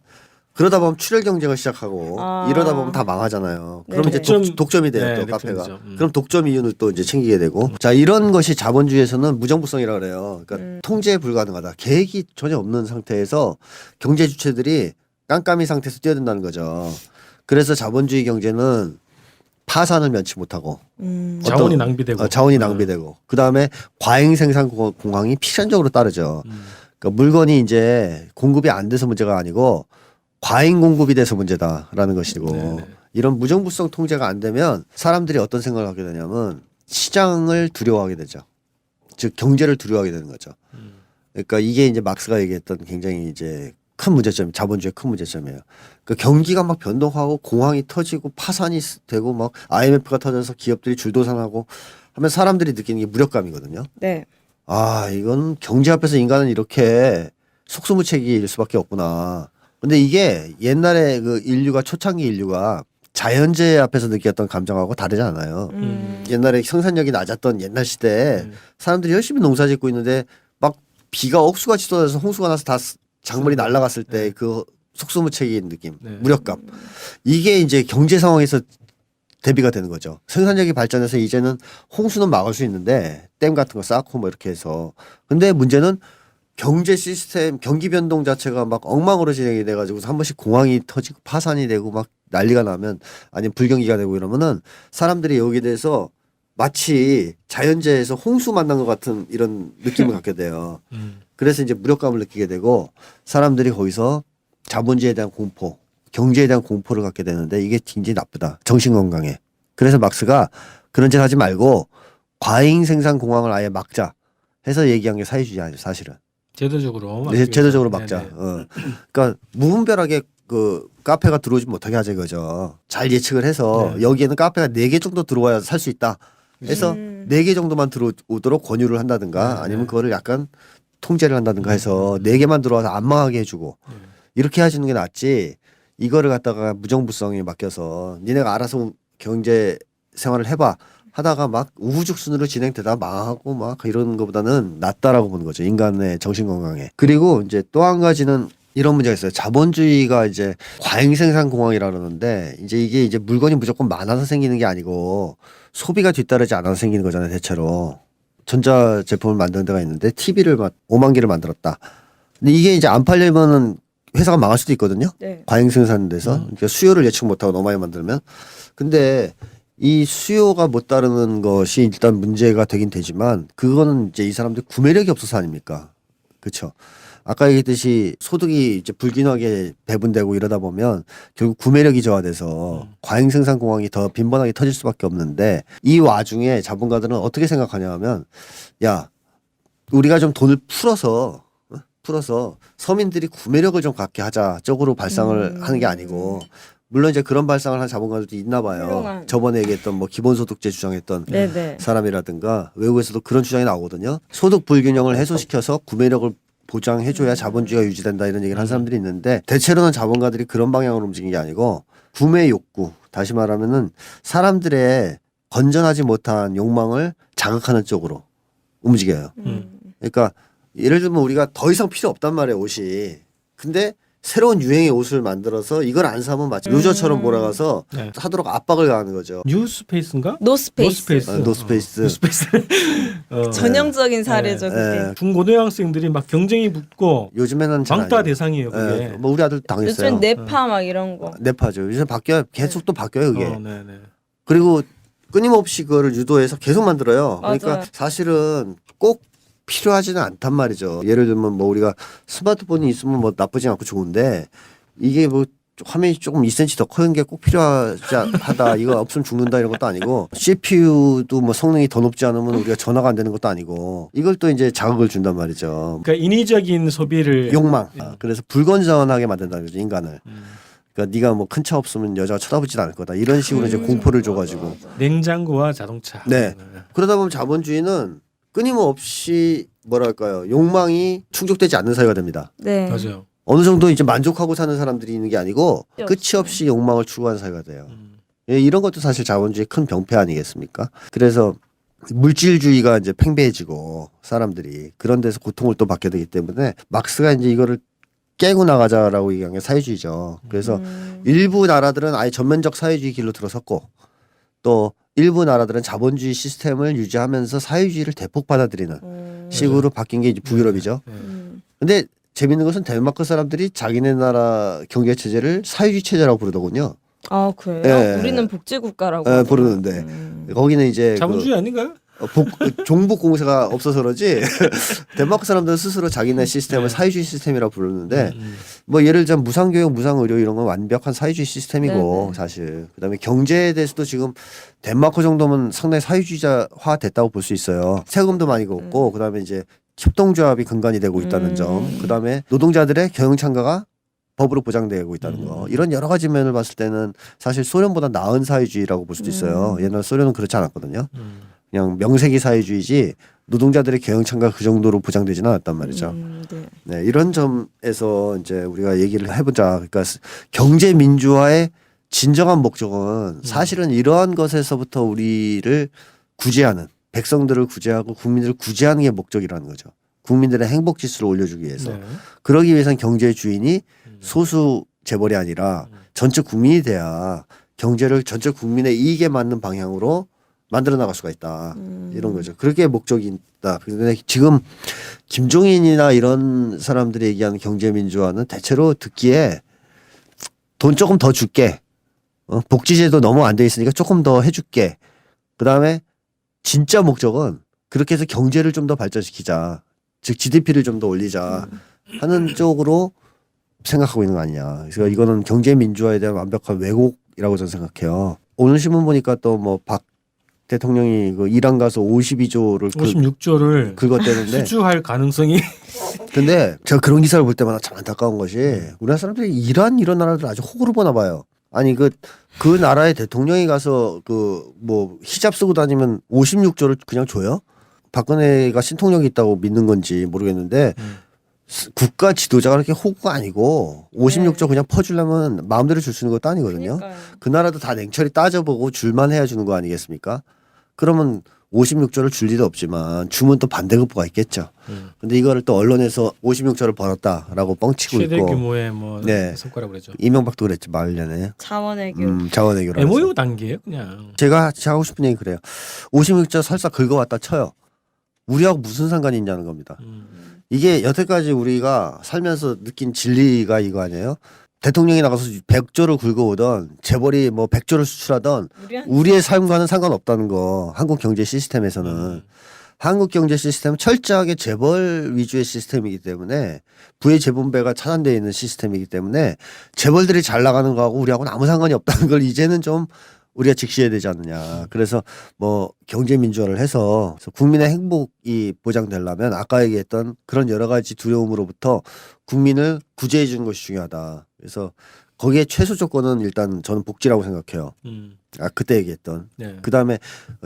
그러다 보면 출혈 경쟁을 시작하고 아. 이러다 보면 다 망하잖아요. 그럼 네. 이제 독점이 돼요, 네, 또 카페가. 독점이죠. 그럼 독점 이윤을 또 이제 챙기게 되고. 자, 이런 것이 자본주의에서는 무정부성이라 그래요. 그러니까 통제 불가능하다. 계획이 전혀 없는 상태에서 경제 주체들이 깜깜이 상태에서 뛰어든다는 거죠. 그래서 자본주의 경제는 파산을 면치 못하고 자원이 낭비되고. 자원이 낭비되고 그다음에 과잉 생산 공황이 필연적으로 따르죠. 그러니까 물건이 이제 공급이 안 돼서 문제가 아니고 과잉 공급이 돼서 문제다라는 것이고 네네. 이런 무정부성 통제가 안 되면 사람들이 어떤 생각을 하게 되냐면 시장을 두려워하게 되죠. 즉 경제를 두려워하게 되는 거죠. 그러니까 이게 이제 막스가 얘기했던 굉장히 이제 큰 문제점, 자본주의의 큰 문제점이에요. 그 경기가 막 변동하고 공황이 터지고 파산이 되고 막 IMF가 터져서 기업들이 줄도산하고 하면 사람들이 느끼는 게 무력감이거든요. 네. 아, 이건 경제 앞에서 인간은 이렇게 속수무책일 수밖에 없구나. 근데 이게 옛날에 그 인류가 초창기 인류가 자연재해 앞에서 느꼈던 감정하고 다르지 않아요. 옛날에 생산력이 낮았던 옛날 시대에 사람들이 열심히 농사 짓고 있는데 막 비가 억수같이 쏟아져서 홍수가 나서 다 작물이 날아갔을 때 그 속수무책인 느낌, 네. 무력감. 이게 이제 경제 상황에서 대비가 되는 거죠. 생산력이 발전해서 이제는 홍수는 막을 수 있는데 댐 같은 거 쌓고 뭐 이렇게 해서. 근데 문제는 경제 시스템, 경기 변동 자체가 막 엉망으로 진행이 돼가지고 한 번씩 공항이 터지고 파산이 되고 막 난리가 나면 아니면 불경기가 되고 이러면은 사람들이 여기에 대해서 마치 자연재해에서 홍수 만난 것 같은 이런 느낌을 갖게 돼요. 그래서 이제 무력감을 느끼게 되고 사람들이 거기서 자본주의에 대한 공포, 경제에 대한 공포를 갖게 되는데 이게 굉장히 나쁘다. 정신 건강에. 그래서 막스가 그런 짓 하지 말고 과잉 생산 공황을 아예 막자 해서 얘기한 게 사회주의 아니죠, 사실은. 제도적으로 제도적으로 막자. 네네. 그러니까 무분별하게 그 카페가 들어오지 못하게 하자 이거죠. 잘 예측을 해서 네. 여기에는 카페가 4개 정도 들어와야 살 수 있다. 해서 4개 정도만 들어오도록 권유를 한다든가 네, 아니면 네. 그거를 약간 통제를 한다든가 해서 4개만 들어와서 안 망하게 해주고 이렇게 하시는 게 낫지. 이거를 갖다가 무정부성에 맡겨서 니네가 알아서 경제 생활을 해봐 하다가 막 우후죽순으로 진행되다 망하고 막 이런 것보다는 낫다라고 보는 거죠. 인간의 정신 건강에. 그리고 이제 또 한 가지는 이런 문제가 있어요. 자본주의가 이제 과잉 생산 공황이라 그러는데 이제 이게 이제 물건이 무조건 많아서 생기는 게 아니고 소비가 뒤따르지 않아서 생기는 거잖아요. 대체로. 전자 제품을 만드는 데가 있는데 TV를 막 5만 개를 만들었다. 근데 이게 이제 안 팔려면은 회사가 망할 수도 있거든요. 네. 과잉 생산돼서 그러니까 수요를 예측 못하고 너무 많이 만들면. 근데 이 수요가 못 따르는 것이 일단 문제가 되긴 되지만 그거는 이제 이 사람들 구매력이 없어서 아닙니까? 그렇죠. 아까 얘기했듯이 소득이 이제 불균하게 배분되고 이러다 보면 결국 구매력이 저하돼서 과잉 생산 공황이 더 빈번하게 터질 수밖에 없는데 이 와중에 자본가들은 어떻게 생각하냐 하면 야 우리가 좀 돈을 풀어서 서민들이 구매력을 좀 갖게 하자 쪽으로 발상을 하는 게 아니고 물론 이제 그런 발상을 한 자본가들도 있나 봐요. 훌륭한. 저번에 얘기했던 뭐 기본소득제 주장했던 네네. 사람이라든가 외국에서도 그런 주장이 나오거든요. 소득 불균형을 해소시켜서 구매력을 보장해줘야 자본주의가 유지된다 이런 얘기를 한 사람들이 있는데 대체로는 자본가들이 그런 방향으로 움직이는 게 아니고 구매 욕구 다시 말하면은 사람들의 건전하지 못한 욕망을 자극하는 쪽으로 움직여요. 그러니까 예를 들면 우리가 더 이상 필요 없단 말이에요 옷이. 근데 새로운 유행의 옷을 만들어서 이걸 안 사면 마치 루저처럼 몰아가서 네. 하도록 압박을 가하는 거죠. 뉴스페이스인가? 노스페이스. 노스페이스. 노스페이스. 전형적인 사례죠. 예, 그게. 예. 중고등학생들이 막 경쟁이 붙고 요즘에는 잘 왕따 아니에요. 대상이에요. 그게. 예, 뭐 우리 아들 당했어요. 요즘 네파 막 이런 거. 네파죠. 요즘 바뀌어요. 계속 또 바뀌어요 그게. 네네. 그리고 끊임없이 그거를 유도해서 계속 만들어요. 그러니까 맞아요. 사실은 꼭 필요하지는 않단 말이죠. 예를 들면 뭐 우리가 스마트폰이 있으면 뭐 나쁘지 않고 좋은데 이게 뭐 화면이 조금 2cm 더 커진 게 꼭 필요하다. 이거 없으면 죽는다 이런 것도 아니고 CPU도 뭐 성능이 더 높지 않으면 우리가 전화가 안 되는 것도 아니고 이걸 또 이제 자극을 준단 말이죠. 그러니까 인위적인 소비를 욕망. 그래서 불건전하게 만든다는 거죠 인간을. 그러니까 네가 뭐 큰 차 없으면 여자가 쳐다보진 않을 거다. 이런 식으로 이제 공포를 줘가지고. 냉장고와 자동차. 네. 그러다 보면 자본주의는 끊임없이 뭐랄까요 욕망이 충족되지 않는 사회가 됩니다. 네. 맞아요. 어느 정도 이제 만족하고 사는 사람들이 있는 게 아니고 끝이 끝이 없이 욕망을 추구하는 사회가 돼요. 예, 이런 것도 사실 자본주의의 큰 병폐 아니겠습니까? 그래서 물질주의가 이제 팽배해지고 사람들이 그런 데서 고통을 또 받게 되기 때문에 막스가 이제 이거를 깨고 나가자라고 얘기한 게 사회주의죠. 그래서 일부 나라들은 아예 전면적 사회주의 길로 들어섰고 또 일부 나라들은 자본주의 시스템을 유지하면서 사회주의를 대폭 받아들이는 식으로 바뀐 게 이제 북유럽이죠. 근데 재밌는 것은 덴마크 사람들이 자기네 나라 경제 체제를 사회주의 체제라고 부르더군요. 아 그래요? 예. 우리는 복지국가라고. 예, 부르는데 거기는 이제 자본주의 아닌가요? 종북 공세가 없어서 그러지 덴마크 사람들은 스스로 자기네 시스템을 사회주의 시스템이라고 부르는데 뭐 예를 들자면 무상교육, 무상의료 이런 건 완벽한 사회주의 시스템이고 네네. 사실 그다음에 경제에 대해서도 지금 덴마크 정도면 상당히 사회주의자화 됐다고 볼 수 있어요. 세금도 많이 걷고 그다음에 이제 협동조합이 근간이 되고 있다는 점, 그다음에 노동자들의 경영 참가가 법으로 보장되고 있다는 거 이런 여러 가지 면을 봤을 때는 사실 소련보다 나은 사회주의라고 볼 수도 있어요. 옛날 소련은 그렇지 않았거든요. 그냥 명색이 사회주의지 노동자들의 경영 참가 그 정도로 보장되지는 않았단 말이죠. 네. 네, 이런 점에서 이제 우리가 얘기를 해보자. 그러니까 경제 민주화의 진정한 목적은 사실은 이러한 것에서부터 우리를 구제하는 백성들을 구제하고 국민들을 구제하는 게 목적이라는 거죠. 국민들의 행복 지수를 올려주기 위해서. 네. 그러기 위해서는 경제의 주인이 소수 재벌이 아니라 전체 국민이 돼야 경제를 전체 국민의 이익에 맞는 방향으로 만들어 나갈 수가 있다. 이런 거죠. 그렇게 목적이 있다. 근데 지금 김종인이나 이런 사람들이 얘기하는 경제민주화는 대체로 듣기에 돈 조금 더 줄게. 복지제도 너무 안 돼 있으니까 조금 더 해줄게. 그 다음에 진짜 목적은 그렇게 해서 경제를 좀 더 발전시키자. 즉 GDP를 좀 더 올리자 하는 쪽으로 생각하고 있는 거 아니냐. 그래서 이거는 경제민주화에 대한 완벽한 왜곡이라고 저는 생각해요. 오늘 신문 보니까 또 뭐 박 대통령이 그 이란 가서 52조를 56조를 긁었대는데 수주할 가능성이 근데 제가 그런 기사를 볼 때마다 참 안타까운 것이 우리나라 사람들이 이란 이런 나라들 아주 호구로 보나 봐요. 아니 그 나라의 대통령이 가서 그 뭐 히잡 쓰고 다니면 56조를 그냥 줘요? 박근혜가 신통력이 있다고 믿는 건지 모르겠는데 국가 지도자가 그렇게 호구가 아니고 56조 그냥 퍼주려면 마음대로 줄 수 있는 것도 아니거든요. 그러니까요. 그 나라도 다 냉철히 따져보고 줄만 해야 주는 거 아니겠습니까? 그러면 56조를 줄 리도 없지만 주면 또 반대급부가 있겠죠. 근데 이거를 또 언론에서 56조를 벌었다라고 뻥치고 최대 있고 규모의 뭐 네. 성과라고 그러죠. 이명박도 그랬죠. 말년에. 자원외교. 자원외교로. MOU 단계예요, 그냥. 제가 하고 싶은 얘기 그래요. 56조 설사 긁어왔다 쳐요. 우리하고 무슨 상관이 있냐는 겁니다. 이게 여태까지 우리가 살면서 느낀 진리가 이거 아니에요? 대통령이 나가서 100조를 긁어오던 재벌이 뭐 100조를 수출하던 우리의 삶과는 상관없다는 거. 한국 경제 시스템에서는. 한국 경제 시스템은 철저하게 재벌 위주의 시스템이기 때문에 부의 재분배가 차단되어 있는 시스템이기 때문에 재벌들이 잘 나가는 거하고 우리하고는 아무 상관이 없다는 걸 이제는 좀 우리가 직시해야 되지 않느냐. 그래서 뭐 경제 민주화를 해서 국민의 행복이 보장되려면 아까 얘기했던 그런 여러 가지 두려움으로부터 국민을 구제해 주는 것이 중요하다. 그래서 거기에 최소 조건은 일단 저는 복지라고 생각해요. 그때 얘기했던. 네. 그 다음에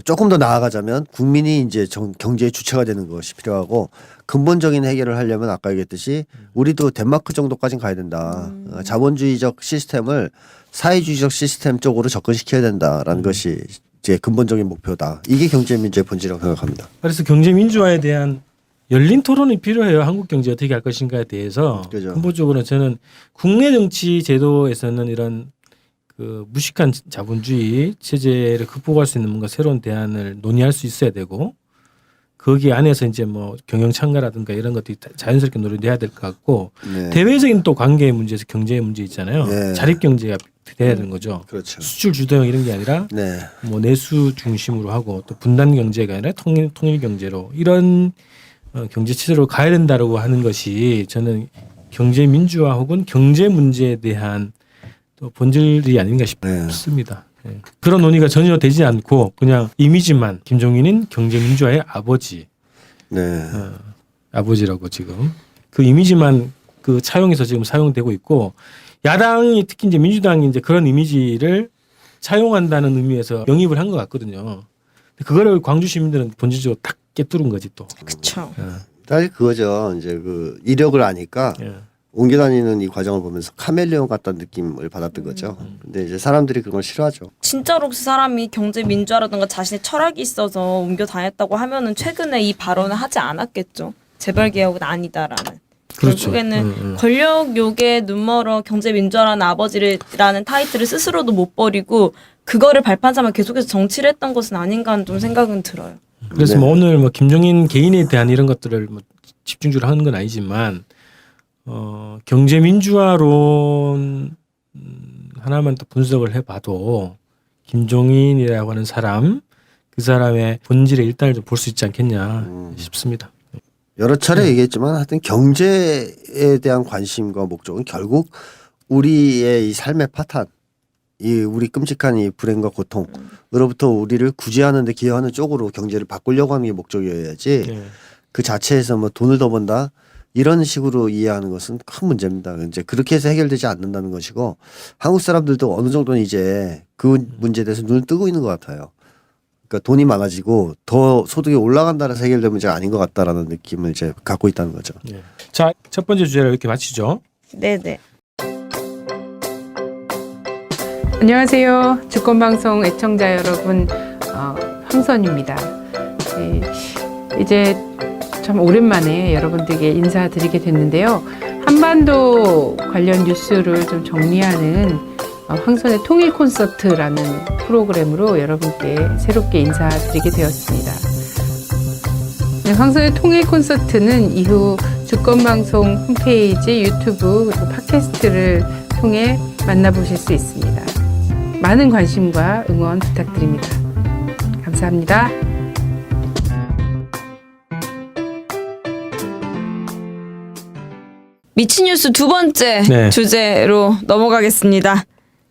조금 더 나아가자면 국민이 이제 경제의 주체가 되는 것이 필요하고 근본적인 해결을 하려면 아까 얘기했듯이 우리도 덴마크 정도까지는 가야 된다. 자본주의적 시스템을 사회주의적 시스템 쪽으로 접근시켜야 된다라는 것이 이제 근본적인 목표다. 이게 경제민주의 본질이라고 생각합니다. 그래서 경제 민주화에 대한 열린 토론이 필요해요. 한국 경제 어떻게 할 것인가에 대해서. 그죠. 근본적으로 저는 국내 정치 제도에서는 이런 그 무식한 자본주의 체제를 극복할 수 있는 뭔가 새로운 대안을 논의할 수 있어야 되고 거기 안에서 이제 뭐 경영 참가라든가 이런 것들이 자연스럽게 노려내야 될 것 같고 네. 대외적인 또 관계의 문제에서 경제의 문제 있잖아요. 네. 자립 경제가 돼야 되는 거죠. 그렇죠. 수출 주도형 이런 게 아니라 네. 뭐 내수 중심으로 하고 또 분단 경제가 아니라 통일 경제로 이런 경제 체제로 가야 된다라고 하는 것이 저는 경제 민주화 혹은 경제 문제에 대한 또 본질이 아닌가 싶습니다. 네. 그런 논의가 전혀 되지 않고 그냥 이미지만 김종인은 경제 민주화의 아버지, 네. 아버지라고 지금 그 이미지만 그 차용해서 지금 사용되고 있고 야당이 특히 이제 민주당이 이제 그런 이미지를 차용한다는 의미에서 영입을 한 것 같거든요. 그거를 광주 시민들은 본질적으로 딱 깨뚫은 거지 또. 그렇죠. 사실 그거죠. 이제 그 이력을 아니까 예. 옮겨 다니는 이 과정을 보면서 카멜레온 같다는 느낌을 받았던 거죠. 근데 이제 사람들이 그걸 싫어하죠. 진짜로 그 사람이 경제 민주화라든가 자신의 철학이 있어서 옮겨 다녔다고 하면은 최근에 이 발언을 하지 않았겠죠. 재벌 개혁은 아니다라는. 그렇죠. 결국에는 권력 욕에 눈멀어 경제 민주화라는 아버지라는 타이틀을 스스로도 못 버리고 그거를 발판 삼아 계속해서 정치를 했던 것은 아닌가 하는 좀 생각은 들어요. 그래서 네. 뭐 오늘 뭐 김종인 개인에 대한 이런 것들을 뭐 집중적으로 하는 건 아니지만 경제 민주화론 하나만 또 분석을 해봐도 김종인이라고 하는 사람 그 사람의 본질의 일단을 좀 볼 수 있지 않겠냐 싶습니다. 여러 차례 얘기했지만 하여튼 경제에 대한 관심과 목적은 결국 우리의 이 삶의 파탄, 이 우리 끔찍한 이 불행과 고통으로부터 우리를 구제하는 데 기여하는 쪽으로 경제를 바꾸려고 하는 게 목적이어야지 네. 그 자체에서 뭐 돈을 더 번다 이런 식으로 이해하는 것은 큰 문제입니다. 이제 그렇게 해서 해결되지 않는다는 것이고 한국 사람들도 어느 정도는 이제 그 문제에 대해서 눈을 뜨고 있는 것 같아요. 그러니까 돈이 많아지고 더 소득이 올라간다는 해서 해결될 문제가 아닌 것 같다라는 느낌을 이제 갖고 있다는 거죠. 네. 자, 첫 번째 주제를 이렇게 마치죠. 네네. 안녕하세요. 주권방송 애청자 여러분, 황선입니다. 네, 이제 참 오랜만에 여러분들에게 인사드리게 됐는데요. 한반도 관련 뉴스를 좀 정리하는 황선의 통일 콘서트라는 프로그램으로 여러분께 새롭게 인사드리게 되었습니다. 네, 황선의 통일 콘서트는 이후 주권방송 홈페이지, 유튜브 그리고 팟캐스트를 통해 만나보실 수 있습니다. 많은 관심과 응원 부탁드립니다. 감사합니다. 미친 뉴스 두 번째 네. 주제로 넘어가겠습니다.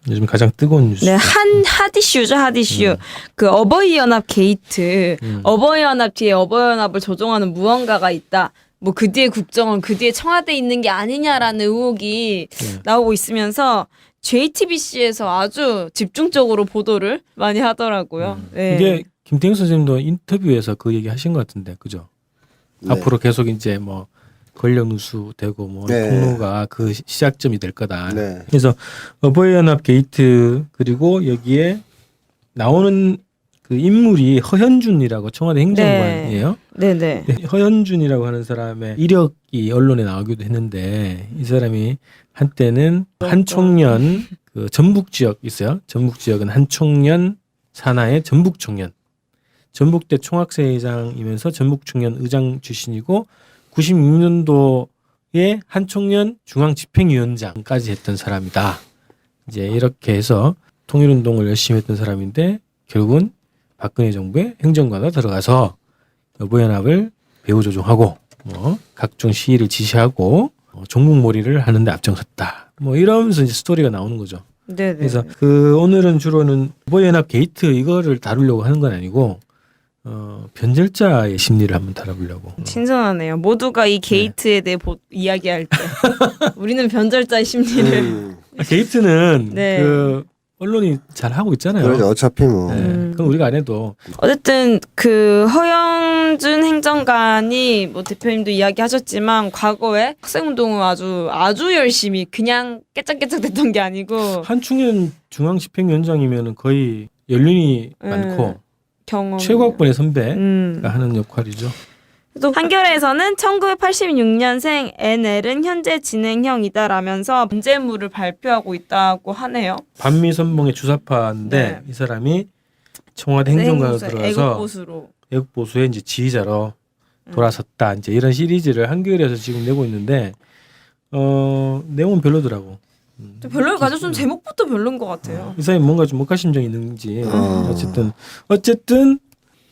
요즘 가장 뜨거운 뉴스. 네, 핫 이슈죠, 핫 이슈. 그 어버이연합 게이트. 어버이연합 뒤에 어버이연합을 조종하는 무언가가 있다. 뭐 그 뒤에 국정원, 그 뒤에 청와대 있는 게 아니냐라는 의혹이 나오고 있으면서 JTBC에서 아주 집중적으로 보도를 많이 하더라고요. 네. 이게 김태형 선생님도 인터뷰에서 그 얘기 하신 것 같은데, 그죠? 네. 앞으로 계속 이제 뭐 권력 누수되고 뭐 네. 폭로가 그 시작점이 될 거다. 네. 그래서 어버이연합 게이트 그리고 여기에 나오는 그 인물이 허현준이라고 청와대 행정관이에요. 네네. 허현준이라고 하는 사람의 이력이 언론에 나오기도 했는데 이 사람이 한때는 한총련 그 전북 지역 있어요. 전북 지역은 한총련 산하의 전북총련. 전북대 총학생회장이면서 전북총련 의장 출신이고 96년도에 한총련 중앙집행위원장까지 했던 사람이다. 이제 이렇게 해서 통일운동을 열심히 했던 사람인데 결국은 박근혜 정부의 행정관으로 들어가서 여보연합을 배후 조종하고 뭐 각종 시위를 지시하고 종북몰이를 하는데 앞장섰다. 뭐 이러면서 이제 스토리가 나오는 거죠. 네네. 그래서 그 오늘은 주로는 여보연합 게이트 이거를 다루려고 하는 건 아니고 변절자의 심리를 한번 다뤄보려고. 신선하네요. 모두가 이 게이트에 대해 이야기할 때 우리는 변절자의 심리를 게이트는 네. 그 언론이 잘 하고 있잖아요. 그러죠. 어차피 뭐. 네. 그건 우리가 안 해도 어쨌든 그 허영준 행정관이 뭐 대표님도 이야기하셨지만 과거에 학생운동을 아주 열심히 그냥 깨짝깨짝 됐던 게 아니고 한충현 중앙집행위원장이면 거의 연륜이 많고 경험 최고학번의 선배가 하는 역할이죠. 또 한겨레에서는 1986년생 NL은 현재 진행형이다라면서 문제물을 발표하고 있다고 하네요. 반미선봉의 주사파인데 네. 이 사람이 청와대 행정관으로 들어가서 애국보수로 애국보수의 이제 지휘자로 돌아섰다. 이제 이런 시리즈를 한겨레에서 지금 내고 있는데 내용은 별로더라고. 별로를 가져 좀 제목부터 별로인 것 같아요. 이 사람이 뭔가 좀 목가심정이 있는지 어쨌든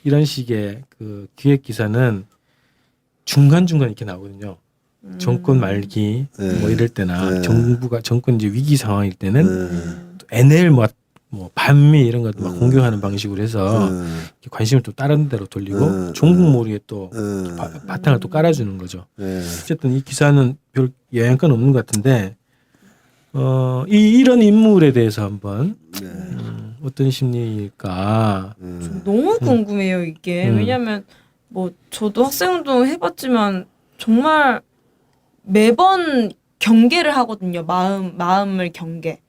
이런 식의 그 기획 기사는 중간중간 이렇게 나오거든요. 정권 말기 뭐 이럴 때나 정권 이제 위기 상황일 때는 NL 뭐 반미 이런 것도 막 공격하는 방식으로 해서 관심을 또 다른 데로 돌리고 종북몰이에 또 바탕을 또 깔아주는 거죠. 어쨌든 이 기사는 별 영향권 없는 것 같은데 이런 인물에 대해서 한번 어떤 심리일까? 너무 궁금해요 이게. 왜냐하면 뭐 저도 학생운동 해봤지만 정말 매번 경계를 하거든요. 마음을 경계.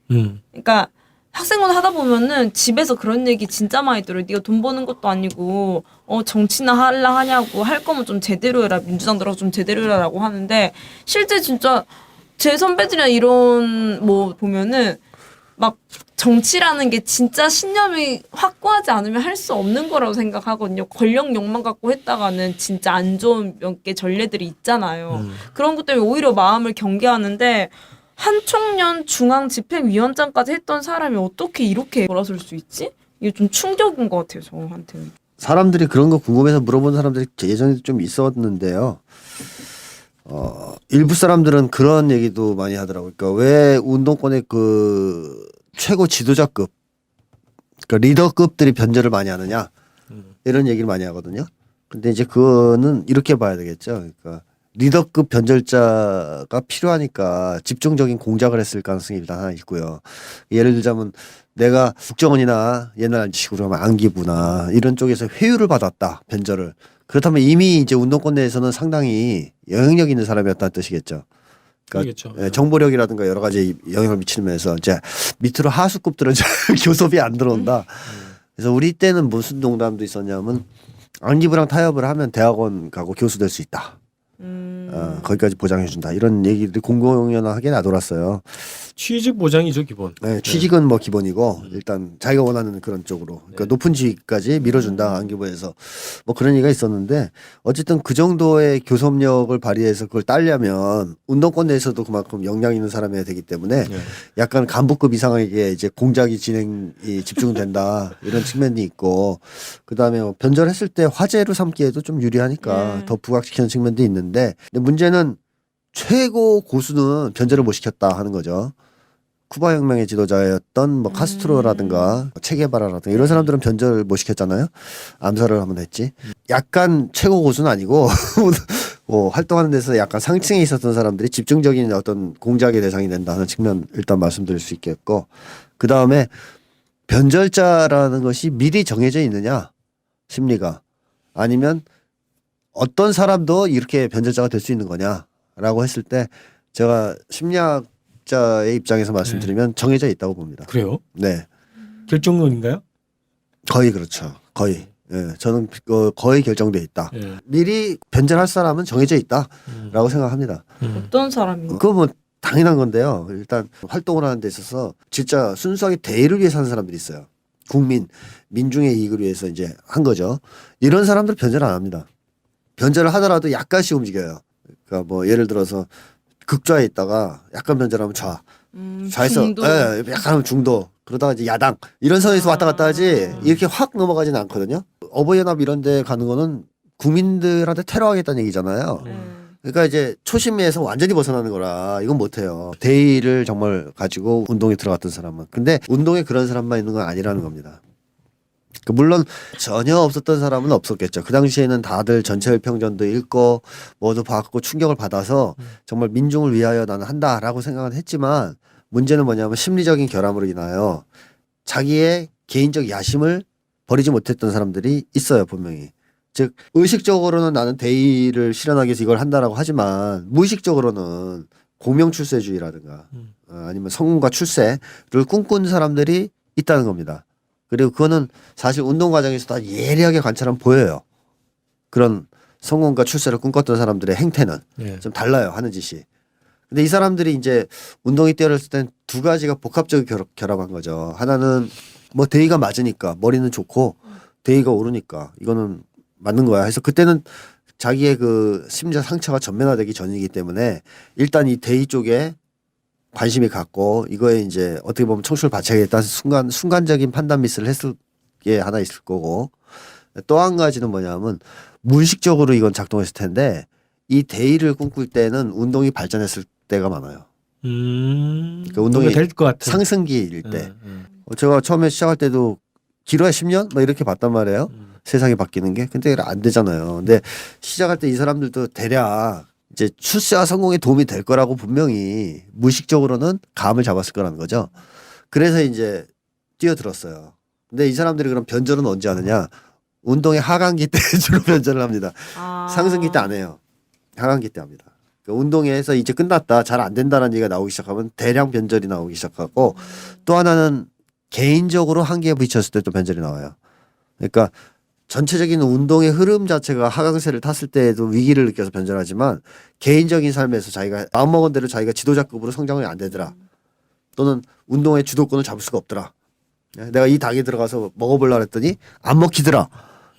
그러니까 학생운동 하다 보면은 집에서 그런 얘기 진짜 많이 들어요. 네가 돈 버는 것도 아니고 정치나 하려 하냐고, 할 거면 좀 제대로 해라, 민주당 들어서 좀 제대로 해라라고 하는데 실제 진짜 제 선배들이나 이런 뭐 보면은 막 정치라는 게 진짜 신념이 확고하지 않으면 할 수 없는 거라고 생각하거든요. 권력 욕망 갖고 했다가는 진짜 안 좋은 몇 개 전례들이 있잖아요. 그런 것 때문에 오히려 마음을 경계하는데 한총련 중앙집행위원장까지 했던 사람이 어떻게 이렇게 돌아설 수 있지? 이게 좀 충격인 것 같아요, 저한테는. 사람들이 그런 거 궁금해서 물어본 사람들이 예전에도 좀 있었는데요. 일부 사람들은 그런 얘기도 많이 하더라고요. 그러니까 왜 운동권의 그 최고 지도자급, 그러니까 리더급들이 변절을 많이 하느냐 이런 얘기를 많이 하거든요. 근데 이제 그거는 이렇게 봐야 되겠죠. 그러니까 리더급 변절자가 필요하니까 집중적인 공작을 했을 가능성이 일단 하나 있고요. 예를 들자면 내가 국정원이나 옛날 식으로 하면 안기부나 이런 쪽에서 회유를 받았다, 변절을. 그렇다면 이미 이제 운동권 내에서는 상당히 영향력 있는 사람이었다는 뜻이겠죠. 그렇겠죠. 예, 정보력이라든가 여러 가지 영향을 미치면서 이제 밑으로 하수급들은 교섭이 안 들어온다. 그래서 우리 때는 무슨 농담도 있었냐면 안기부랑 타협을 하면 대학원 가고 교수 될 수 있다. 거기까지 보장해준다. 이런 얘기들이 공공연하게 나돌았어요. 취직 보장이죠 기본. 네, 취직은 뭐 기본이고 일단 자기가 원하는 그런 쪽으로 그러니까 높은 지위까지 밀어준다 안기부에서 뭐 그런 얘기가 있었는데 어쨌든 그 정도의 교섭력을 발휘해서 그걸 따려면 운동권 내에서도 그만큼 역량 있는 사람이어야 되기 때문에 약간 간부급 이상에게 이제 공작이 진행이 집중된다 이런 측면이 있고 그다음에 뭐 변절했을 때 화제로 삼기에도 좀 유리하니까 더 부각시키는 측면도 있는데 근데 문제는 최고 고수는 변절을 못 시켰다 하는 거죠. 쿠바 혁명의 지도자였던 뭐 카스트로라든가 체게바라라든가 이런 사람들은 변절을 못 시켰잖아요. 암살을 한번 했지. 약간 최고 고수는 아니고 활동하는 데서 약간 상층에 있었던 사람들이 집중적인 어떤 공작의 대상이 된다는 측면 일단 말씀드릴 수 있겠고 그 다음에 변절자라는 것이 미리 정해져 있느냐 심리가 아니면 어떤 사람도 이렇게 변절자가 될 수 있는 거냐라고 했을 때 제가 심리학자의 입장에서 말씀드리면 정해져 있다고 봅니다. 그래요? 네, 결정론인가요? 거의 그렇죠. 거의. 예, 저는 거의 결정돼 있다. 예. 미리 변절할 사람은 정해져 있다라고 생각합니다. 어떤 사람이? 그거 뭐 당연한 건데요. 일단 활동을 하는 데 있어서 진짜 순수하게 대의를 위해서 하는 사람들이 있어요. 국민, 민중의 이익을 위해서 이제 한 거죠. 이런 사람들 변절 안 합니다. 변절을 하더라도 약간씩 움직여요. 그러니까 뭐 예를 들어서 극좌에 있다가 약간 변절하면 좌에서 중도. 예, 약간 하면 중도 그러다가 이제 야당 이런 선에서 왔다 갔다 하지 이렇게 확 넘어가지는 않거든요. 어버이연합 이런 데 가는 거는 국민들한테 테러하겠다는 얘기잖아요. 그러니까 이제 초심에서 완전히 벗어나는 거라 이건 못해요. 대의를 정말 가지고 운동에 들어갔던 사람은. 근데 운동에 그런 사람만 있는 건 아니라는 겁니다. 물론 전혀 없었던 사람은 없었겠죠. 그 당시에는 다들 전체일평전도 읽고 뭐도 받고 충격을 받아서 정말 민중을 위하여 나는 한다라고 생각은 했지만 문제는 뭐냐면 심리적인 결함으로 인하여 자기의 개인적 야심을 버리지 못했던 사람들이 있어요. 분명히. 즉 의식적으로는 나는 대의를 실현하기 위해서 이걸 한다라고 하지만 무의식적으로는 공명출세주의라든가 아니면 성공과 출세를 꿈꾼 사람들이 있다는 겁니다. 그리고 그거는 사실 운동 과정에서 다 예리하게 관찰하면 보여요. 그런 성공과 출세를 꿈꿨던 사람들의 행태는 예. 좀 달라요. 하는 짓이. 근데 이 사람들이 이제 운동이 뛰어났을 땐 두 가지가 복합적으로 결합한 거죠. 하나는 뭐 대의가 맞으니까 머리는 좋고 대의가 오르니까 이거는 맞는 거야. 해서 그때는 자기의 그 심리적 상처가 전면화되기 전이기 때문에 일단 이 대의 쪽에 관심이 갖고 이거에 이제 어떻게 보면 청춘을 바쳐야겠다 순간적인 판단 미스를 했을 게 하나 있을 거고 또 한 가지는 뭐냐면 무의식적으로 이건 작동했을 텐데 이 대의를 꿈꿀 때는 운동이 발전했을 때가 많아요. 그러니까 운동이 될 것 같은 상승기일 때. 제가 처음에 시작할 때도 길어야 10년? 막 이렇게 봤단 말이에요. 세상이 바뀌는 게. 근데 안 되잖아요. 근데 시작할 때 이 사람들도 대략 이제 출세와 성공에 도움이 될 거라고 분명히 무의식적으로는 감을 잡았을 거라는 거죠. 그래서 이제 뛰어들었어요. 근데 이 사람들이 그럼 변절은 언제 하느냐? 운동의 하강기 때 주로 변절을 합니다. 상승기 때 안 해요. 하강기 때 합니다. 그러니까 운동에서 이제 끝났다, 잘 안 된다는 얘기가 나오기 시작하면 대량 변절이 나오기 시작하고 또 하나는 개인적으로 한계에 부딪혔을 때 또 변절이 나와요. 그러니까 전체적인 운동의 흐름 자체가 하강세를 탔을 때에도 위기를 느껴서 변절하지만 개인적인 삶에서 자기가 마음먹은 대로 자기가 지도자급으로 성장이 안 되더라. 또는 운동의 주도권을 잡을 수가 없더라. 내가 이 당에 들어가서 먹어보려고 했더니 안 먹히더라.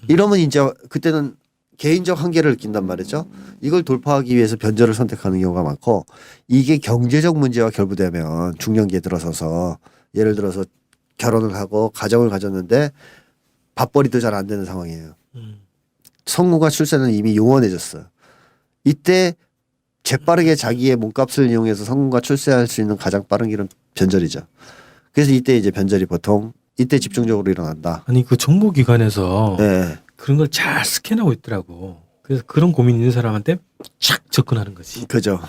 이러면 이제 그때는 개인적 한계를 느낀단 말이죠. 이걸 돌파하기 위해서 변절을 선택하는 경우가 많고 이게 경제적 문제와 결부되면 중년기에 들어서서 예를 들어서 결혼을 하고 가정을 가졌는데 밥벌이도 잘 안 되는 상황이에요. 성공과 출세는 이미 용언해졌어요. 이때 재빠르게 자기의 몸값을 이용해서 성공과 출세할 수 있는 가장 빠른 길은 변절이죠. 그래서 이때 이제 변절이 보통 이때 집중적으로 일어난다. 아니 그 정보기관에서 네. 그런 걸 잘 스캔하고 있더라고. 그래서 그런 고민 있는 사람한테 착 접근하는 거지. 그죠.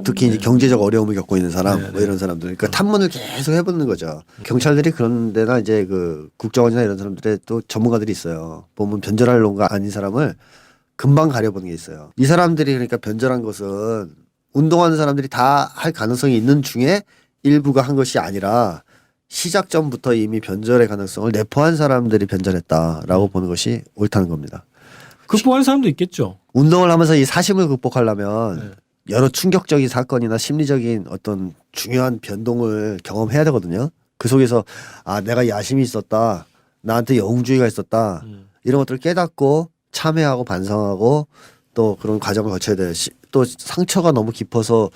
특히 이제 경제적 어려움을 겪고 있는 사람, 네, 뭐 이런 사람들. 그러니까 탐문을 계속 해보는 거죠. 경찰들이 그런 데나 이제 그 국정원이나 이런 사람들의 또 전문가들이 있어요. 보면 변절할 놈가 아닌 사람을 금방 가려보는 게 있어요. 이 사람들이 그러니까 변절한 것은 운동하는 사람들이 다 할 가능성이 있는 중에 일부가 한 것이 아니라 시작 전부터 이미 변절의 가능성을 내포한 사람들이 변절했다라고 보는 것이 옳다는 겁니다. 극복하는 사람도 있겠죠. 운동을 하면서 이 사심을 극복하려면 여러 충격적인 사건이나 심리적인 어떤 중요한 변동을 경험해야 되거든요. 그 속에서 아 내가 야심이 있었다. 나한테 영웅주의가 있었다. 이런 것들을 깨닫고 참회하고 반성하고 또 그런 과정을 거쳐야 돼요. 또 상처가 너무 깊어서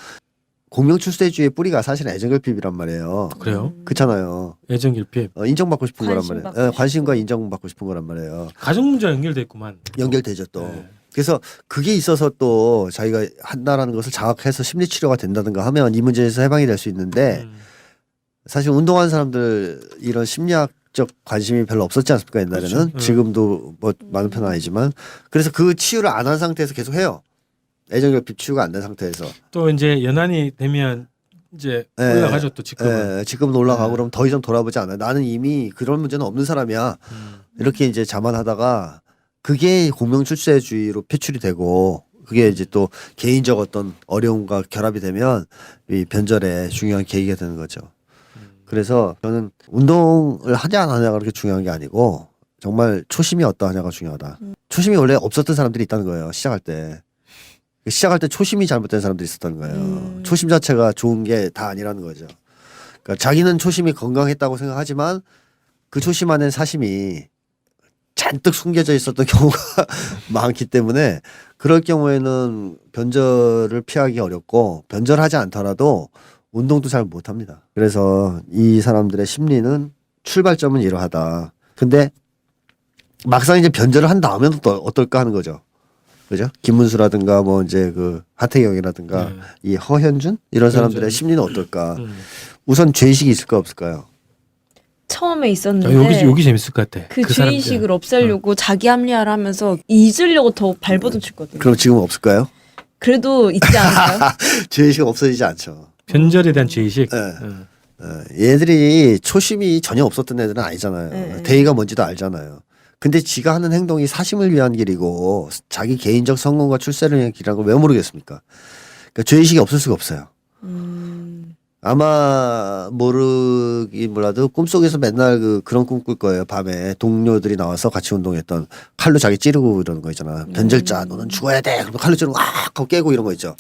공명출세주의의 뿌리가 사실은 애정결핍이란 말이에요. 그래요? 그렇잖아요. 애정결핍. 인정받고 싶은 거란 관심 말이에요. 받고 싶고. 관심과 인정받고 싶은 거란 말이에요. 가족 문제와 연결됐구만. 연결되죠 또. 네. 그래서 그게 있어서 또 자기가 한다라는 것을 자각해서 심리치료가 된다든가 하면 이 문제에서 해방이 될 수 있는데 사실 운동하는 사람들 이런 심리학적 관심이 별로 없었지 않습니까 옛날에는. 그렇죠. 지금도 뭐 많은 편은 아니지만 그래서 그 치유를 안 한 상태에서 계속 해요. 애정결핍 치유가 안 된 상태에서. 또 이제 연한이 되면 이제 예. 올라가죠 또 지금은. 지금은 올라가고 네. 그러면 더 이상 돌아보지 않아요. 나는 이미 그런 문제는 없는 사람이야. 이렇게 이제 자만하다가 그게 공명출세주의로 표출이 되고 그게 이제 또 개인적 어떤 어려움과 결합이 되면 이 변절에 중요한 계기가 되는 거죠. 그래서 저는 운동을 하냐 안 하냐가 그렇게 중요한 게 아니고 정말 초심이 어떠하냐가 중요하다. 초심이 원래 없었던 사람들이 있다는 거예요. 시작할 때. 시작할 때 초심이 잘못된 사람들이 있었다는 거예요. 초심 자체가 좋은 게 다 아니라는 거죠. 그러니까 자기는 초심이 건강했다고 생각하지만 그 초심 안에 사심이 잔뜩 숨겨져 있었던 경우가 많기 때문에 그럴 경우에는 변절을 피하기 어렵고 변절하지 않더라도 운동도 잘 못합니다. 그래서 이 사람들의 심리는 출발점은 이러하다. 근데 막상 이제 변절을 한 다음에는 또 어떨까 하는 거죠. 그죠? 김문수라든가 뭐 이제 그 하태경이라든가 네. 이 허현준 이런 사람들의 허현준. 심리는 어떨까? 우선 죄의식이 있을까 없을까요? 처음에 아, 있었는데 여기 재밌을 것 같아. 그 사람들. 죄의식을 없애려고 자기 합리화를 하면서 잊으려고 더 발버둥 쳤거든요. 그럼 지금은 없을까요? 그래도 있지 않을까요? 죄의식은 없어지지 않죠. 변절에 대한 죄의식. 네. 응. 얘들이 초심이 전혀 없었던 애들은 아니잖아요. 네. 대의가 뭔지도 알잖아요. 근데 지가 하는 행동이 사심을 위한 길이고 자기 개인적 성공과 출세를 위한 길이라는 걸 왜 모르겠습니까? 그러니까 죄의식이 없을 수가 없어요. 아마 모르긴 몰라도 꿈속에서 맨날 그런 꿈 꿀 거예요. 밤에 동료들이 나와서 같이 운동했던 칼로 자기 찌르고 이러는 거 있잖아. 변절자 너는 죽어야 돼. 그러면 칼로 찌르고 와 하고 깨고 이런 거 있죠.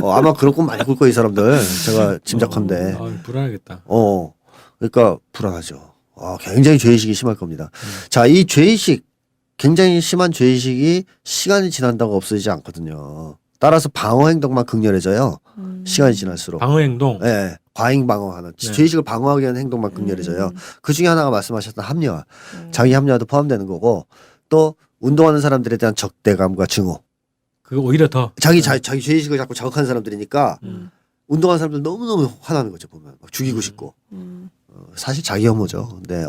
아마 그런 꿈 많이 꿀 거예요 이 사람들. 제가 짐작한데. 불안하겠다. 그러니까 불안하죠. 굉장히 죄의식이 심할 겁니다. 자, 이 죄의식 굉장히 심한 죄의식이 시간이 지난다고 없어지지 않거든요. 따라서 방어 행동만 극렬해져요. 시간이 지날수록. 방어 행동. 네, 과잉 방어하는 네. 죄의식을 방어하기 위한 행동만 극렬해져요. 그 중에 하나가 말씀하셨던 합리화, 자기 합리화도 포함되는 거고 또 운동하는 사람들에 대한 적대감과 증오. 그거 오히려 더. 자기 죄의식을 자꾸 자극하는 사람들이니까 운동하는 사람들 너무너무 화나는 거죠 보면 막 죽이고 싶고. 사실 자기 혐오죠. 네,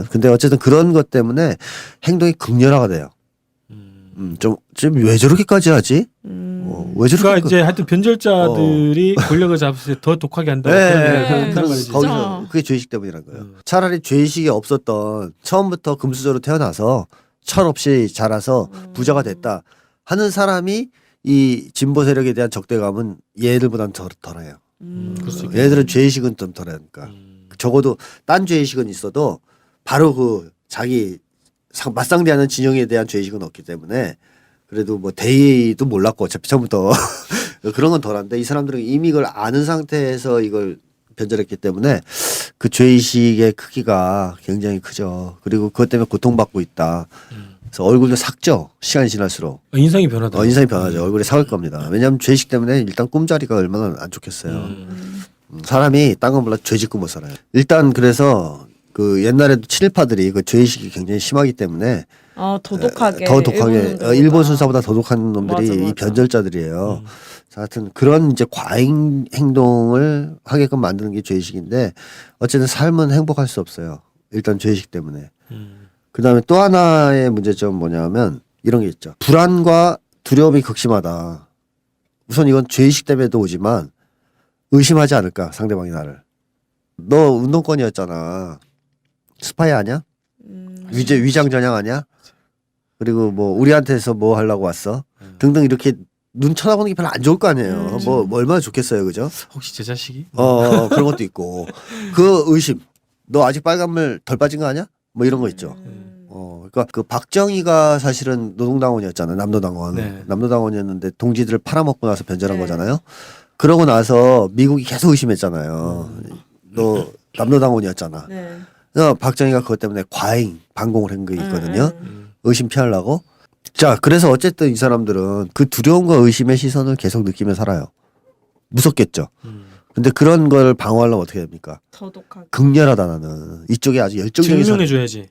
근데 어쨌든 그런 것 때문에 행동이 극렬화가 돼요. 좀 왜 저렇게까지 하지? 왜 저렇게? 그러니까 이제 하여튼 변절자들이 권력을 잡을 때 더 독하게 한다. 네, 그런 말이지. 거기서 그게 죄의식 때문이란 거예요. 차라리 죄의식이 없었던 처음부터 금수저로 태어나서 철없이 자라서 부자가 됐다 하는 사람이 이 진보 세력에 대한 적대감은 얘들보다는 덜해요. 그럴 수 있겠네. 얘들은 죄의식은 좀 덜하니까. 적어도 딴 죄의식은 있어도 바로 그 자기 맞상대하는 진영에 대한 죄의식은 없기 때문에 그래도 뭐 대의도 몰랐고 어차피 처음부터 그런 건 덜한데 이 사람들은 이미 이걸 아는 상태에서 이걸 변절했기 때문에 그 죄의식의 크기가 굉장히 크죠. 그리고 그것 때문에 고통받고 있다. 그래서 얼굴도 삭죠. 시간이 지날수록. 인상이 변하다. 인상이 변하죠. 얼굴이 삭을 겁니다. 왜냐하면 죄의식 때문에 일단 꿈자리가 얼마나 안 좋겠어요. 사람이 딴 건 몰라 죄 짓고 못 살아요. 일단 그래서 그 옛날에도 친일파들이 그 죄의식이 굉장히 심하기 때문에 도독하게. 더 독하게 놈들보다. 일본 순사보다 더 독한 놈들이 맞아, 맞아. 이 변절자들이에요. 자, 하여튼 그런 이제 과잉 행동을 하게끔 만드는 게 죄의식인데 어쨌든 삶은 행복할 수 없어요. 일단 죄의식 때문에. 그다음에 또 하나의 문제점 뭐냐면 이런 게 있죠. 불안과 두려움이 극심하다. 우선 이건 죄의식 때문에도 오지만 의심하지 않을까 상대방이 나를. 너 운동권이었잖아. 스파이 아니야? 위장 전향 아니야? 그리고 뭐 우리한테서 뭐 하려고 왔어? 등등 이렇게 눈 쳐다보는 게 별로 안 좋을 거 아니에요. 뭐 얼마나 좋겠어요, 그죠? 혹시 제 자식이? 그런 것도 있고 그 의심. 너 아직 빨간물 덜 빠진 거 아니야? 뭐 이런 거 있죠. 그러니까 그 박정희가 사실은 노동당원이었잖아요. 남노당원. 네. 남노당원이었는데 동지들을 팔아먹고 나서 변절한 네. 거잖아요. 그러고 나서 미국이 계속 의심했잖아요. 너 남노당원이었잖아. 네. 그래서 박정희가 그것 때문에 과잉 반공을 한 게 있거든요. 음. 의심 피하려고. 자, 그래서 어쨌든 이 사람들은 그 두려움과 의심의 시선을 계속 느끼며 살아요. 무섭겠죠. 근데 그런 걸 방어하려면 어떻게 됩니까? 더독하게. 극렬하다 나는. 이쪽에 아주 열정적인 사람. 증명해줘야지.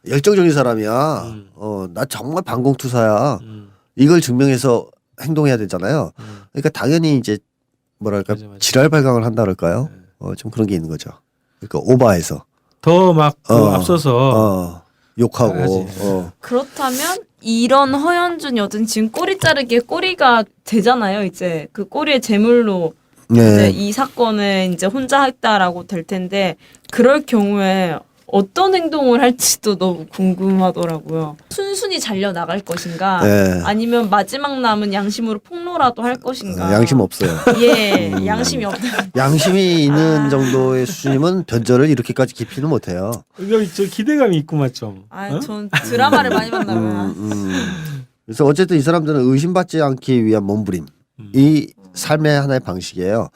열정적인 사람이야. 음. 나 정말 반공투사야. 음. 이걸 증명해서 행동해야 되잖아요. 그러니까 당연히 이제 뭐랄까 맞아, 맞아. 지랄 발광을 한다 그럴까요? 좀 그런 게 있는 거죠. 그러니까 오바해서 더 막 어. 앞서서 욕하고 해야지. 그렇다면 이런 허연준 여든 지금 꼬리 자르기에 꼬리가 되잖아요. 이제 그 꼬리의 제물로 이제 네. 이 사건을 이제 혼자 했다라고 될 텐데 그럴 경우에 어떤 행동을 할지도 너무 궁금하더라고요. 순순히 잘려 나갈 것인가, 네. 아니면 마지막 남은 양심으로 폭로라도 할 것인가. 양심 없어요. 예, 양심이 없다. 양심이 있는 정도의 수준이면 변절을 이렇게까지 깊이는 못해요. 이거 저 기대감이 있구만 좀. 아, 전 드라마를 많이 봤나 봐요. 그래서 어쨌든 이 사람들은 의심받지 않기 위한 몸부림. 이 삶의 하나의 방식이에요.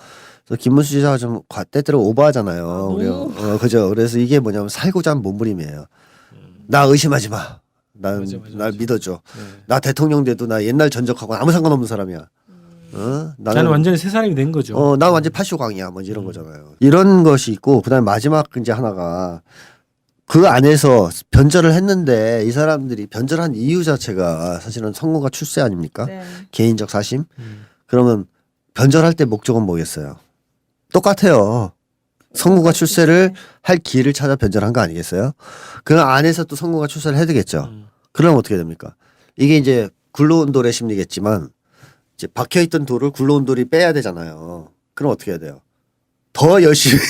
그래서 김문수 지사가 좀 때때로 오버하잖아요. 그죠. 그래서 이게 뭐냐면 살고자 하는 몸부림이에요. 나 의심하지 마. 날 맞아. 믿어줘. 네. 나 대통령 돼도 나 옛날 전적하고 아무 상관없는 사람이야. 나는 완전히 새 사람이 된 거죠. 난 완전 파쇼광이야. 뭐 이런 거잖아요. 이런 것이 있고 그다음에 마지막 이제 하나가 그 안에서 변절을 했는데 이 사람들이 변절한 이유 자체가 사실은 선거가 출세 아닙니까? 네. 개인적 사심. 그러면 변절할 때 목적은 뭐겠어요? 똑같아요. 선거가 출세를 할 기회를 찾아 변절한 거 아니겠어요? 그 안에서 또 선거가 출세를 해야 되겠죠. 그럼 어떻게 됩니까? 이게 이제 굴러온 돌의 심리겠지만 이제 박혀있던 돌을 굴러온 돌이 빼야 되잖아요. 그럼 어떻게 해야 돼요? 더 열심히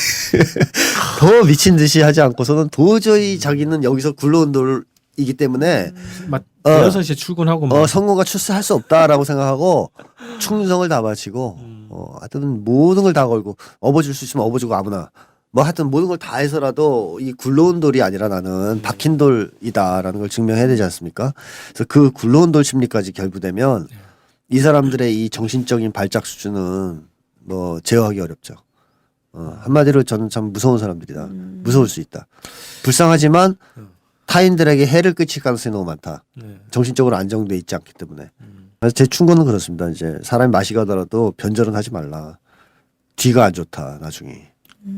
더 미친 듯이 하지 않고서는 도저히 자기는 여기서 굴러온 돌이기 때문에 막 6시에 출근하고 막 선거가 출세할 수 없다라고 생각하고 충성을 다 바치고 하여튼 모든 걸 다 걸고 업어줄 수 있으면 업어주고 아무나 뭐 하여튼 모든 걸 다 해서라도 이 굴러온 돌이 아니라 나는 박힌 돌이다라는 걸 증명해야 되지 않습니까? 그래서 그 굴러온 돌 심리까지 결부되면 이 사람들의 이 정신적인 발작 수준은 뭐 제어하기 어렵죠. 한마디로 저는 참 무서운 사람들이다. 무서울 수 있다. 불쌍하지만 타인들에게 해를 끼칠 가능성이 너무 많다. 네. 정신적으로 안정돼 있지 않기 때문에. 그래서 제 충고는 그렇습니다. 이제 사람이 맛이 가더라도 변절은 하지 말라. 뒤가 안 좋다. 나중에.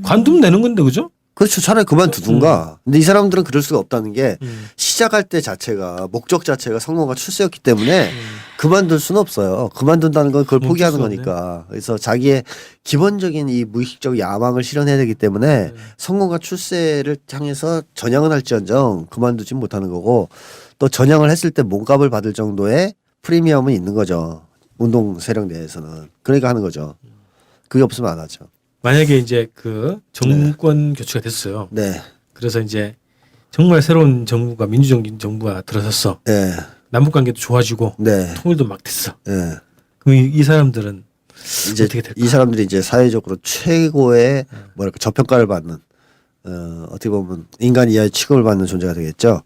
관두면 되는 건데 그죠? 그렇죠. 차라리 그만두든가. 근데 이 사람들은 그럴 수가 없다는 게 시작할 때 자체가 목적 자체가 선거가 출세였기 때문에 그만둘 수는 없어요. 그만둔다는 건 그걸 멈출 포기하는 수 없네. 거니까. 그래서 자기의 기본적인 이 무의식적 야망을 실현해야 되기 때문에 선거가 출세를 향해서 전향은 할지언정 그만두진 못하는 거고 또 전향을 했을 때 몸값을 받을 정도의 프리미엄은 있는 거죠. 운동 세력 내에서는. 그러니까 하는 거죠. 그게 없으면 안 하죠. 만약에 이제 그 정권 교체가 됐어요. 네. 그래서 이제 정말 새로운 정부가 민주적인 정부가 들어섰어. 네. 남북 관계도 좋아지고 네. 통일도 막 됐어. 네. 그럼 이 사람들은 이제 어떻게 될까? 이 사람들이 이제 사회적으로 최고의 뭐랄까 저평가를 받는 어떻게 보면 인간 이하의 취급을 받는 존재가 되겠죠.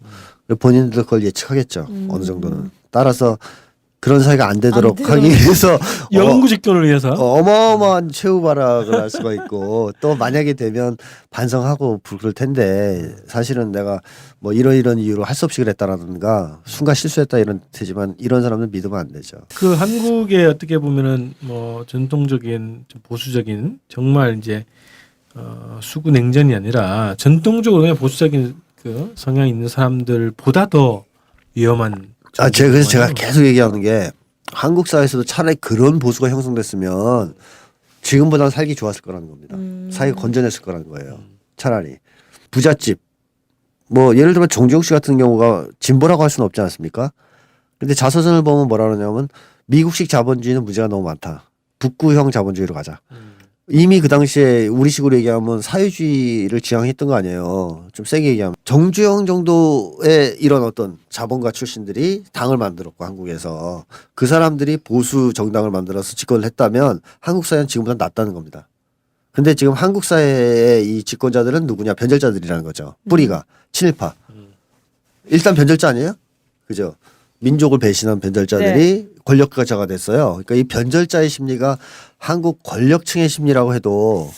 그리고 본인들도 그걸 예측하겠죠. 어느 정도는. 따라서 그런 사회가 안 되도록 하기 위해서 영구 집권을 위해서 어마어마한 최후 발악을 할 수가 있고 또 만약에 되면 반성하고 그럴 텐데 사실은 내가 뭐 이런 이유로 할 수 없이 그랬다라든가 순간 실수했다 이런 테지만 이런 사람들 믿으면 안 되죠. 그 한국의 어떻게 보면은 뭐 전통적인 좀 보수적인 정말 이제 수구 냉전이 아니라 전통적으로 그냥 보수적인 그 성향이 있는 사람들보다 더 위험한. 그래서 제가 계속 얘기하는 게 한국 사회에서도 차라리 그런 보수가 형성됐으면 지금보다는 살기 좋았을 거라는 겁니다. 사회가 건전했을 거라는 거예요. 차라리 부잣집 뭐 예를 들면 정주영 씨 같은 경우가 진보라고 할 수는 없지 않습니까? 근데 자서전을 보면 뭐라 그러냐면 미국식 자본주의는 문제가 너무 많다. 북구형 자본주의로 가자. 이미 그 당시에 우리식으로 얘기하면 사회주의를 지향했던 거 아니에요. 좀 세게 얘기하면. 정주영 정도의 이런 어떤 자본가 출신들이 당을 만들었고 한국에서 그 사람들이 보수 정당을 만들어서 집권을 했다면 한국 사회는 지금보다 낫다는 겁니다. 근데 지금 한국 사회의 이 집권자들은 누구냐? 변절자들이라는 거죠. 뿌리가 친일파. 일단 변절자 아니에요? 그죠? 민족을 배신한 변절자들이 권력가자가 됐어요. 그러니까 이 변절자의 심리가 한국 권력층의 심리라고 해도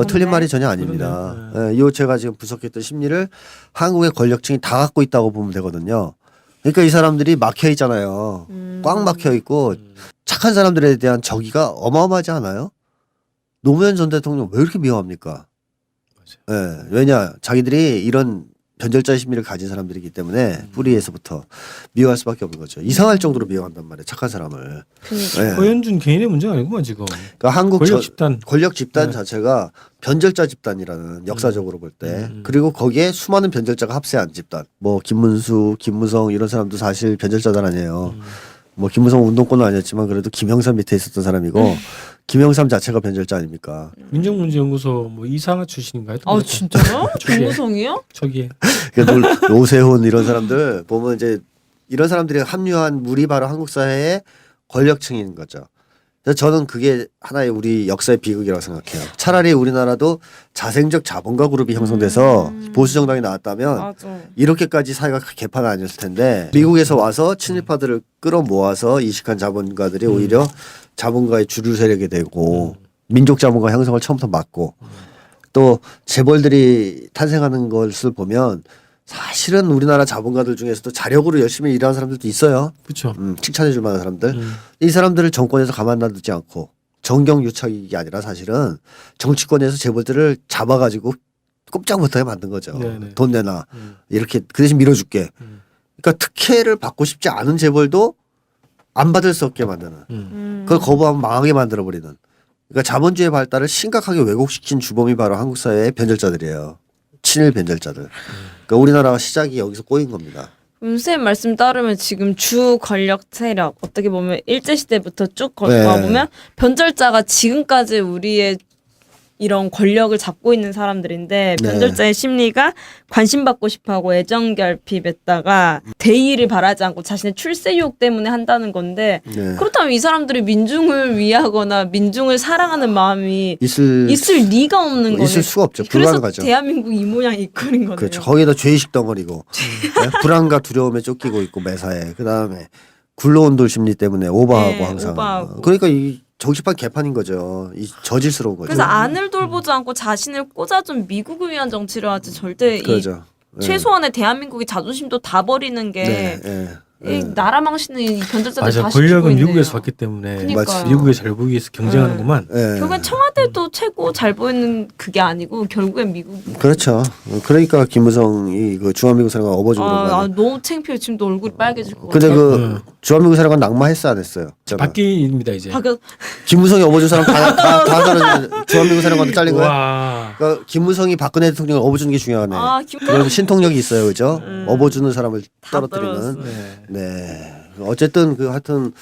틀린 말이 전혀 아닙니다. 예, 요 제가 지금 분석했던 심리를 한국의 권력층이 다 갖고 있다고 보면 되거든요. 그러니까 이 사람들이 막혀 있잖아요. 꽉 막혀 있고 착한 사람들에 대한 적의가 어마어마하지 않아요? 노무현 전 대통령 왜 이렇게 미워합니까? 예, 왜냐 자기들이 이런 변절자의 심리를 가진 사람들이기 때문에 뿌리에서부터 미워할 수밖에 없는 거죠. 이상할 정도로 미워한단 말이에요. 착한 사람을. 그러니까. 예. 허현준 개인의 문제가 아니구만 지금. 그러니까 한국 권력 집단. 네. 자체가 변절자 집단이라는 역사적으로 볼 때 그리고 거기에 수많은 변절자가 합세한 집단. 뭐 김문수, 김무성 이런 사람도 사실 변절자들 아니에요. 뭐 김무성 운동권은 아니었지만 그래도 김영삼 밑에 있었던 사람이고 김영삼 자체가 변절자 아닙니까? 민정문제연구소 뭐 이사 출신인가요? 아 진짜요? 초기에. 김무성이요? 저기 그러니까 오세훈 이런 사람들 보면 이제 이런 사람들이 합류한 물이 바로 한국 사회의 권력층인 거죠. 그래서 저는 그게 하나의 우리 역사의 비극이라고 생각해요. 차라리 우리나라도 자생적 자본가 그룹이 형성돼서 보수 정당이 나왔다면 맞아. 이렇게까지 사회가 개판은 아니었을 텐데 미국에서 와서 친일파들을 끌어모아서 이식한 자본가들이 오히려 자본가의 주류 세력이 되고 민족 자본가 형성을 처음부터 막고 또 재벌들이 탄생하는 것을 보면 사실은 우리나라 자본가들 중에서도 자력으로 열심히 일하는 사람들도 있어요. 그렇죠. 칭찬해 줄 만한 사람들. 이 사람들을 정권에서 가만 놔두지 않고 정경유착이 아니라 사실은 정치권에서 재벌들을 잡아가지고 꼼짝 못하게 만든 거죠. 네네. 돈 내놔. 이렇게 그 대신 밀어줄게. 그러니까 특혜를 받고 싶지 않은 재벌도 안 받을 수 없게 만드는. 그걸 거부하면 망하게 만들어버리는. 그러니까 자본주의 발달을 심각하게 왜곡시킨 주범이 바로 한국 사회의 변절자들이에요. 친일 변절자들. 그러니까 우리나라가 시작이 여기서 꼬인 겁니다. 선생님 말씀 따르면 지금 주 권력 세력 어떻게 보면 일제시대부터 쭉 네. 가보면 변절자가 지금까지 우리의 이런 권력을 잡고 있는 사람들인데 네. 변절자의 심리가 관심받고 싶어하고 애정결핍했다가 대의를 바라지 않고 자신의 출세 유혹 때문에 한다는 건데 네. 그렇다면 이 사람들이 민중을 위하거나 민중을 사랑하는 마음이 있을 리가 없는 거죠. 있을 수가 없죠. 그래서 불가능하죠. 대한민국 이 모양 이끌인 거네요. 그렇죠. 거기다 죄의식 덩어리고 네? 불안과 두려움에 쫓기고 있고 매사에 그다음에 굴러온돌 심리 때문에 오버하고 네, 항상 오버하고. 그러니까 이 정치판 개판인 거죠. 이 저질스러운 거죠. 그래서 안을 돌보지 않고 자신을 꽂아준 미국을 위한 정치를 하지 절대 이 그렇죠. 네. 최소한의 대한민국의 자존심도 다 버리는 게 네, 네, 이 나라 망신은 이 변절자들 맞아. 다 시키고 권력은 있네요. 미국에서 받기 때문에 그러니까요. 미국에 잘 보이기 위해서 경쟁하는구만. 네. 결국엔 청와대도 최고 잘 보이는 그게 아니고 결국엔 미국. 그렇죠. 그러니까 김무성이 그 주한미군 사령관 업어주고 그런 거 아, 아니에요. 너무 창피해. 지금도 얼굴이 빨개질 것 근데 같아. 그 주한미군 사령관 낙마했어 안 했어요? 있잖아. 바뀝니다 이제. 김무성이 업어준 사람 다 사람 주한미군 사령관도 잘린 거야? 와. 그러니까 김무성이 박근혜 대통령을 업어주는 게 중요하네. 아, 그래도 신통력이 있어요, 그죠? 업어주는 사람을 다 떨어뜨리는. 떨어졌어요. 네. 네. 어쨌든 그 하여튼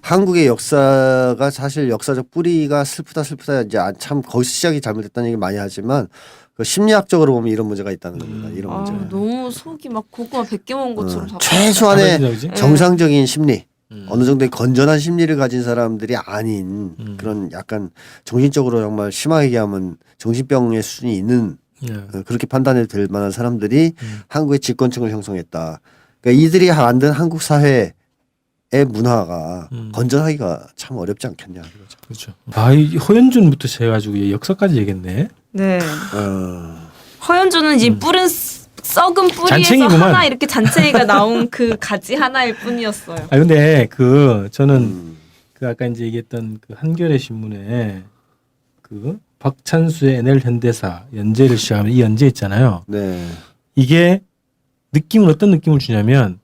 한국의 역사가 사실 역사적 뿌리가 슬프다 이제 참 거기서 시작이 잘못됐다는 얘기 많이 하지만 그 심리학적으로 보면 이런 문제가 있다는 겁니다. 이런 아, 문제가. 너무 속이 막 고구마 100개 먹은 것처럼 자꾸. 최소한의 아버지나 그지? 정상적인 심리 어느 정도의 건전한 심리를 가진 사람들이 아닌 그런 약간 정신적으로 정말 심하게 얘기하면 정신병의 수준이 있는 네. 그렇게 판단이 될 만한 사람들이 한국의 집권층을 형성했다. 그러니까 이들이 만든 한국 사회의 문화가 건전하기가 참 어렵지 않겠냐. 그렇죠. 아, 이 허현준부터 해가지고 역사까지 얘기했네. 네. 어, 허연주는 이 뿌른 썩은 뿌리에서 잔챙이구만. 하나 이렇게 잔챙이가 나온 그 가지 하나일 뿐이었어요. 아 근데 저는 그 아까 이제 얘기했던 그 한겨레 신문에 그 박찬수의 NL 현대사 연재를 시작하면 이 연재 있잖아요. 네. 이게 어떤 느낌을 주냐면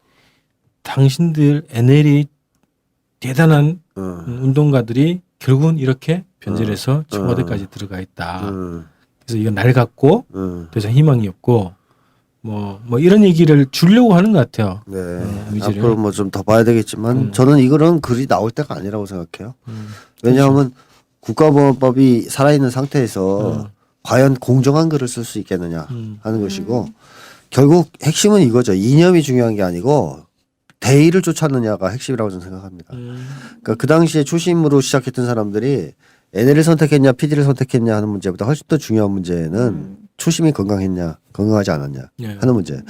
당신들 NL이 대단한 운동가들이 결국은 이렇게 변절해서 청와대까지 들어가 있다. 그래서 이건 낡았고 더 이상 희망이 없고 뭐 이런 얘기를 주려고 하는 것 같아요. 네. 의지를. 앞으로 뭐 좀 더 봐야 되겠지만 저는 이거는 글이 나올 때가 아니라고 생각해요. 왜냐하면 국가보안법이 살아있는 상태에서 과연 공정한 글을 쓸 수 있겠느냐 하는 것이고 결국 핵심은 이거죠. 이념이 중요한 게 아니고 대의를 쫓았느냐가 핵심이라고 저는 생각합니다. 그러니까 그 당시에 초심으로 시작했던 사람들이 NL을 선택했냐 PD를 선택했냐 하는 문제보다 훨씬 더 중요한 문제는 초심이 건강했냐 건강하지 않았냐 네. 하는 문제.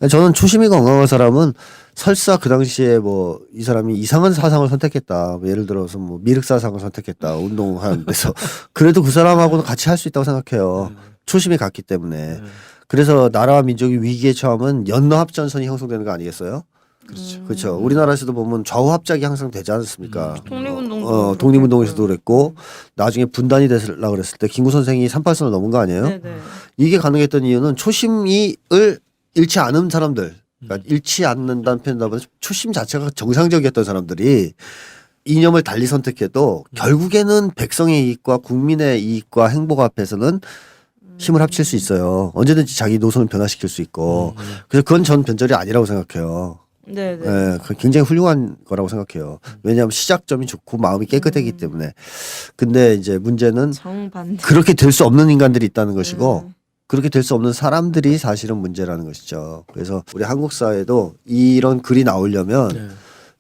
저는 초심이 건강한 사람은 설사 그 당시에 뭐 이 사람이 이상한 사상을 선택했다. 뭐 예를 들어서 뭐 미륵사상을 선택했다. 운동하는 데서 그래도 그 사람하고는 같이 할 수 있다고 생각해요. 초심이 같기 때문에. 그래서 나라와 민족이 위기에 처하면 연합전선이 형성되는 거 아니겠어요? 그렇죠. 그렇죠. 우리나라에서도 보면 좌우 합작이 항상 되지 않았습니까? 독립운동도 독립운동에서도 그랬고 나중에 분단이 되려고 그랬을 때 김구 선생이 38선을 넘은 거 아니에요? 네네. 이게 가능했던 이유는 초심을 잃지 않은 사람들, 그러니까 잃지 않는다는 표현보다 초심 자체가 정상적이었던 사람들이 이념을 달리 선택해도 결국에는 백성의 이익과 국민의 이익과 행복 앞에서는 힘을 합칠 수 있어요. 언제든지 자기 노선을 변화시킬 수 있고. 그래서 그건 전 변절이 아니라고 생각해요. 네네. 예, 그 굉장히 훌륭한 거라고 생각해요. 왜냐하면 시작점이 좋고 마음이 깨끗하기 때문에. 근데 이제 문제는 정반대. 그렇게 될 수 없는 인간들이 있다는 것이고 그렇게 될 수 없는 사람들이 사실은 문제라는 것이죠. 그래서 우리 한국 사회도 이런 글이 나오려면 네.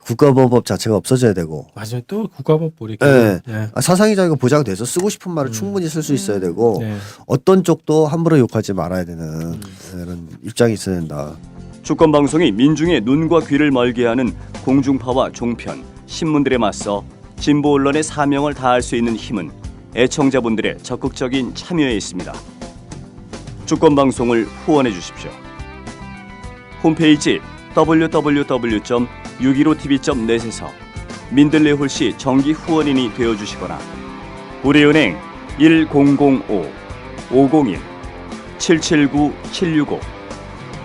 국가보호법 자체가 없어져야 되고 맞아요. 또 국가법 보리. 네. 네. 사상의 자유가 보장돼서 쓰고 싶은 말을 충분히 쓸 수 있어야 되고 네. 어떤 쪽도 함부로 욕하지 말아야 되는 이런 입장이 있어야 된다. 주권방송이 민중의 눈과 귀를 멀게 하는 공중파와 종편, 신문들에 맞서 진보 언론의 사명을 다할 수 있는 힘은 애청자분들의 적극적인 참여에 있습니다. 주권방송을 후원해 주십시오. 홈페이지 www.615tv.net에서 민들레 홀씨 정기 후원인이 되어주시거나 우리은행 1005-501-779-765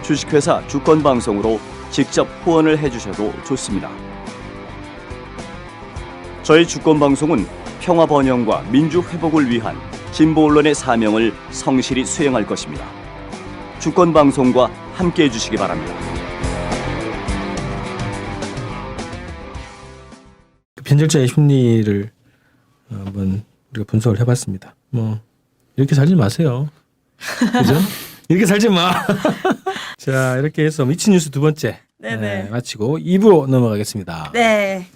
주식회사 주권방송으로 직접 후원을 해주셔도 좋습니다. 저희 주권방송은 평화 번영과 민주 회복을 위한 진보 언론의 사명을 성실히 수행할 것입니다. 주권방송과 함께해 주시기 바랍니다. 변절자의 심리를 한번 우리가 분석을 해봤습니다. 뭐 이렇게 살지 마세요. 그죠? 이렇게 살지 마. 자, 이렇게 해서 미친 뉴스 두 번째 네네. 마치고 2부로 넘어가겠습니다. 네.